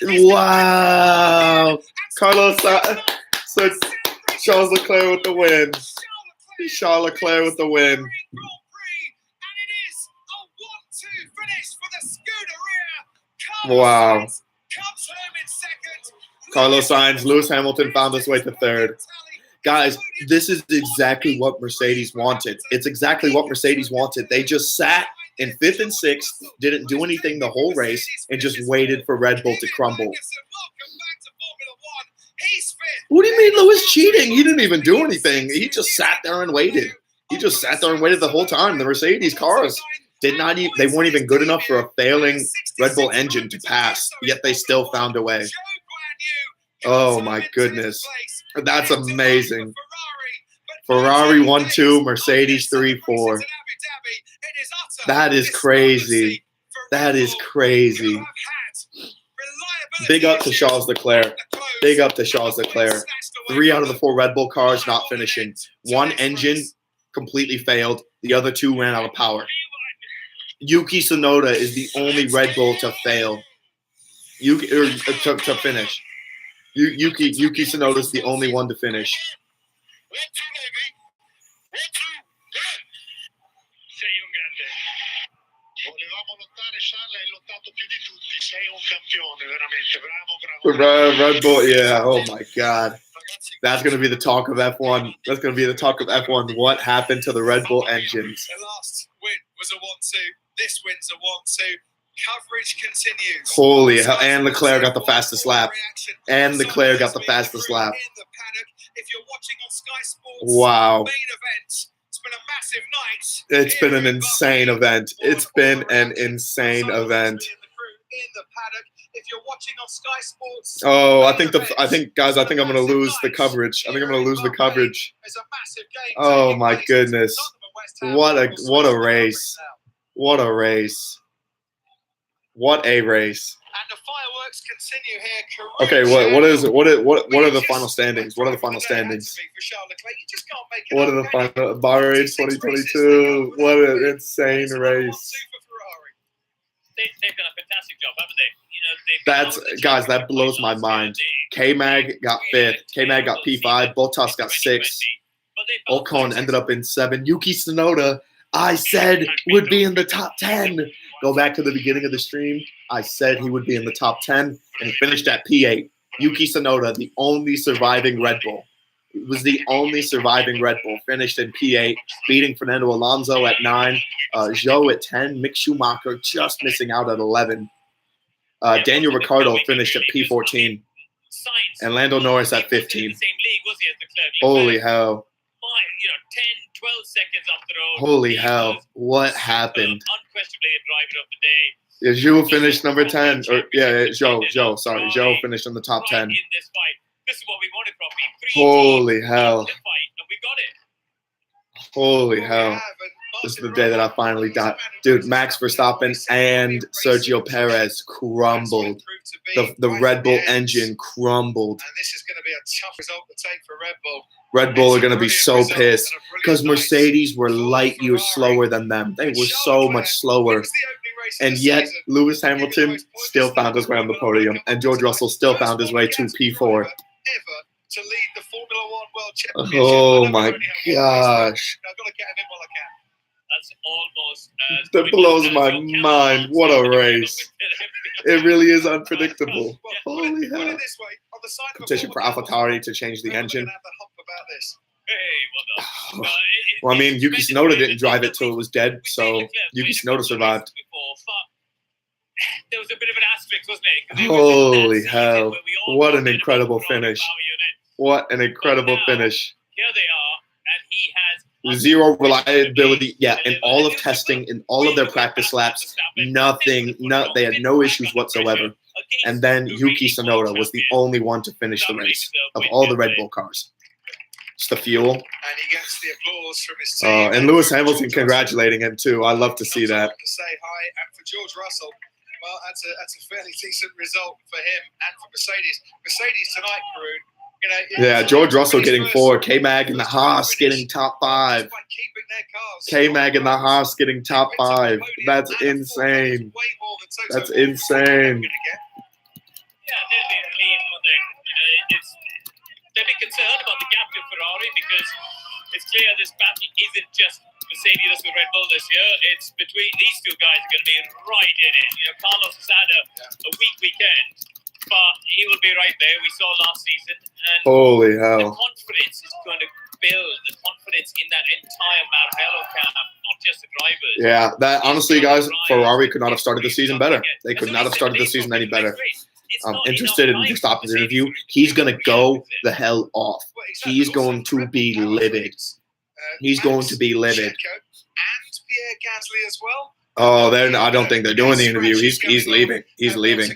Wow. Carlos, so Charles Leclerc with the win. Charles Leclerc with the win. Wow. Carlos Sainz, Lewis Hamilton found his way to 3rd. Guys, this is exactly what Mercedes wanted. It's exactly what Mercedes wanted. They just sat in 5th and 6th, didn't do anything the whole race, and just waited for Red Bull to crumble. What do you mean Lewis cheating? He didn't even do anything. He just sat there and waited. He just sat there and waited the whole time. The Mercedes cars they weren't even good enough for a failing Red Bull engine to pass, yet they still found a way. Oh my goodness. That's amazing. Ferrari 1-2, Mercedes 3-4. That is crazy. That is crazy. Big up to Charles Leclerc. Big up to Charles Leclerc. 3 out of the 4 Red Bull cars not finishing. 1 engine completely failed. The other 2 ran out of power. Yuki Tsunoda is the only Red Bull to fail. To finish. Yuki Tsunoda is the only one to finish. Red Bull, yeah, oh my God. That's going to be the talk of F1. That's going to be the talk of F1. What happened to the Red Bull engines? The last win was a 1-2. This win's a 1-2. Coverage continues. Holy hell. And Leclerc got the fastest lap. And Leclerc got the fastest lap. If you're watching on Sky Sports, wow. Main event, it's been a massive night. It's been an insane event. It's been an insane event. In the paddock. If you're watching on Sky Sports, oh, I think guys, I think I'm going to lose the coverage. I think I'm going to lose the coverage. Oh my goodness. What a race. What a race. What a race. And the fireworks continue here. Okay, what are the final standings? What are the final standings? What are the final Bahrain 2022? What an insane race. They've done a fantastic job, haven't they? Guys, that blows my mind. K-Mag got 5th. K-Mag got P5. Bottas got 6th. Ocon ended up in 7. Yuki Tsunoda, I said, would be in the top 10. Go back to the beginning of the stream. I said he would be in the top 10, and he finished at P8. Yuki Tsunoda, the only surviving Red Bull. It was the only surviving Red Bull. Finished in P8, beating Fernando Alonso at 9. Zhou at 10. Mick Schumacher just missing out at 11. Daniel Ricciardo finished at P14. And Lando Norris at 15. Holy hell. 10, 12 seconds off the road. Holy hell. What happened? Unquestionably a driver of the day. Yeah, Zhou finished number 10. Zhou finished in the top 10. This is what we wanted from me. 3 Holy teams hell. in the fight, and we got it. Holy hell. This is the day that I finally died. Dude, Max Verstappen and Sergio Perez crumbled. The Red Bull engine crumbled. And this is going to be a tough result to take for Red Bull. Red Bull are going to be so pissed because Mercedes were light years slower than them. They were so much slower. And yet, Lewis Hamilton still found his way on the podium, and George Russell still found his way to P4. To lead the Formula One World Championship. Oh my gosh. I've got to get him in while I can. That's almost. That blows my mind. What a race. It really is unpredictable. Holy hell. Petition for AlphaTauri to change the engine. Hey, Well, I mean, Yuki Tsunoda didn't drive it till it was dead, so Yuki Tsunoda survived. There was a bit of an asterisk, wasn't it? Holy hell. What an incredible finish. What an incredible finish. Here they are, and he has zero reliability. Yeah, in all of testing, in all of their practice laps, they had no issues whatsoever. And then Yuki Tsunoda was the only one to finish the race of all the Red Bull cars. It's the fuel. And he gets the applause from his team. And Lewis Hamilton congratulating him too. I love to see that. To say hi, and for George Russell, well, that's a fairly decent result for him and for Mercedes. Mercedes tonight, Karun. Yeah, George Russell getting 4. K-Mag and the Haas getting top 5. K-Mag and the Haas getting top 5. That's insane. That's insane. Yeah, they'll be concerned about the gap to Ferrari because it's clear this battle isn't just Mercedes with Red Bull this year. It's between these two guys are going to be right in it. You know, Carlos has had a weak weekend, but he will be right there. We saw last season. And holy hell. The confidence is going to build, the confidence in that entire Maranello camp, not just the drivers. Yeah, that honestly, guys, Ferrari could not have started the season better. They could not have started the season any better. I'm interested in Verstappen's interview. He's going to go the hell off. He's going to be livid. He's going to be livid. And Pierre Gasly as well. Oh, I don't think they're doing the interview. He's leaving. He's leaving.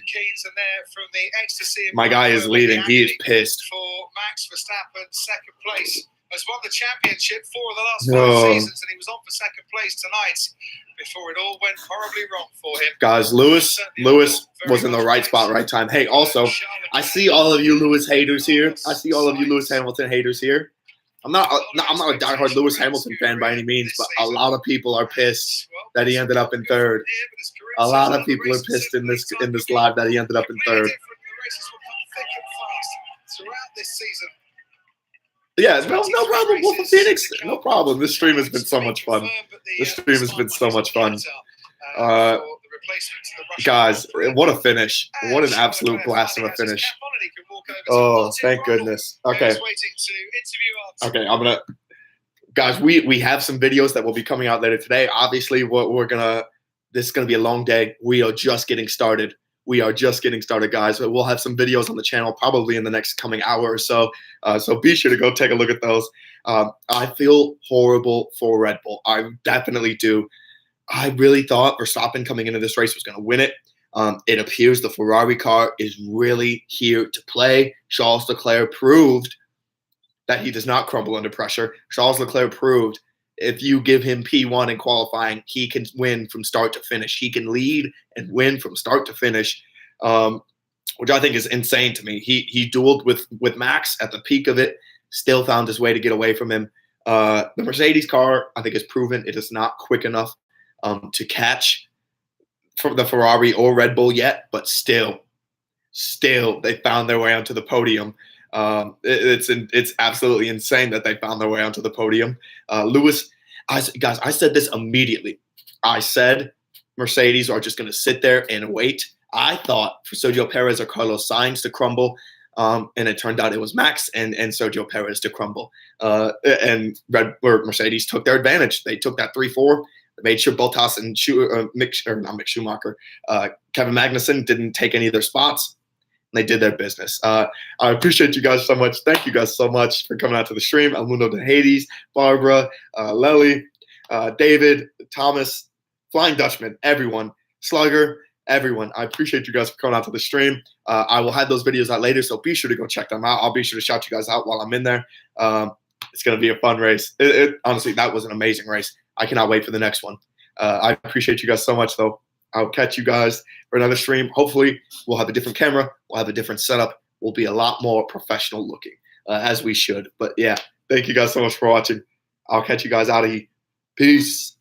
My guy is leaving. He is pissed. For Max Verstappen, second place, has won the championship 4 of the last 5 seasons, and he was on for second place tonight before it all went horribly wrong for him. Guys, Lewis was in the right spot, right time. Hey, also, I see all of you Lewis haters here. I see all of you Lewis Hamilton haters here. I'm not a diehard Lewis Hamilton fan by any means, but a lot of people are pissed that he ended up in 3rd. A lot of people are pissed in this live that he ended up in 3rd. Yeah, no problem. Wolf of Phoenix, no problem. This stream has been so much fun. This stream has been so much fun. Guys, what a finish. What an absolute blast of a finish. Oh, thank goodness. Okay. Okay, guys, we have some videos that will be coming out later today. Obviously, this is gonna be a long day. We are just getting started. We are just getting started, guys. But we'll have some videos on the channel probably in the next coming hour or so. So be sure to go take a look at those. I feel horrible for Red Bull. I definitely do. I really thought Verstappen coming into this race was going to win it. It appears the Ferrari car is really here to play. Charles Leclerc proved that he does not crumble under pressure. Charles Leclerc proved if you give him P1 in qualifying, he can win from start to finish. He can lead and win from start to finish, which I think is insane to me. He dueled with Max at the peak of it, still found his way to get away from him. The Mercedes car, I think, has proven it is not quick enough to catch from the Ferrari or Red Bull yet, but still they found their way onto the podium. It's absolutely insane that they found their way onto the podium. Lewis, I said this immediately. I said Mercedes are just going to sit there and wait. I thought for Sergio Perez or Carlos Sainz to crumble, and it turned out it was Max and Sergio Perez to crumble. And Mercedes took their advantage. They took that 3-4. They made sure Bottas and Kevin Magnussen didn't take any of their spots. They did their business. I appreciate you guys so much. Thank you guys so much for coming out to the stream. El Mundo de Hades, Barbara, Lely, David, Thomas, Flying Dutchman, everyone, Slugger, everyone. I appreciate you guys for coming out to the stream. I will have those videos out later, so be sure to go check them out. I'll be sure to shout you guys out while I'm in there. It's going to be a fun race. Honestly, that was an amazing race. I cannot wait for the next one. I appreciate you guys so much, though. I'll catch you guys for another stream. Hopefully, we'll have a different camera. We'll have a different setup. We'll be a lot more professional looking, as we should. But yeah, thank you guys so much for watching. I'll catch you guys out of here. Peace.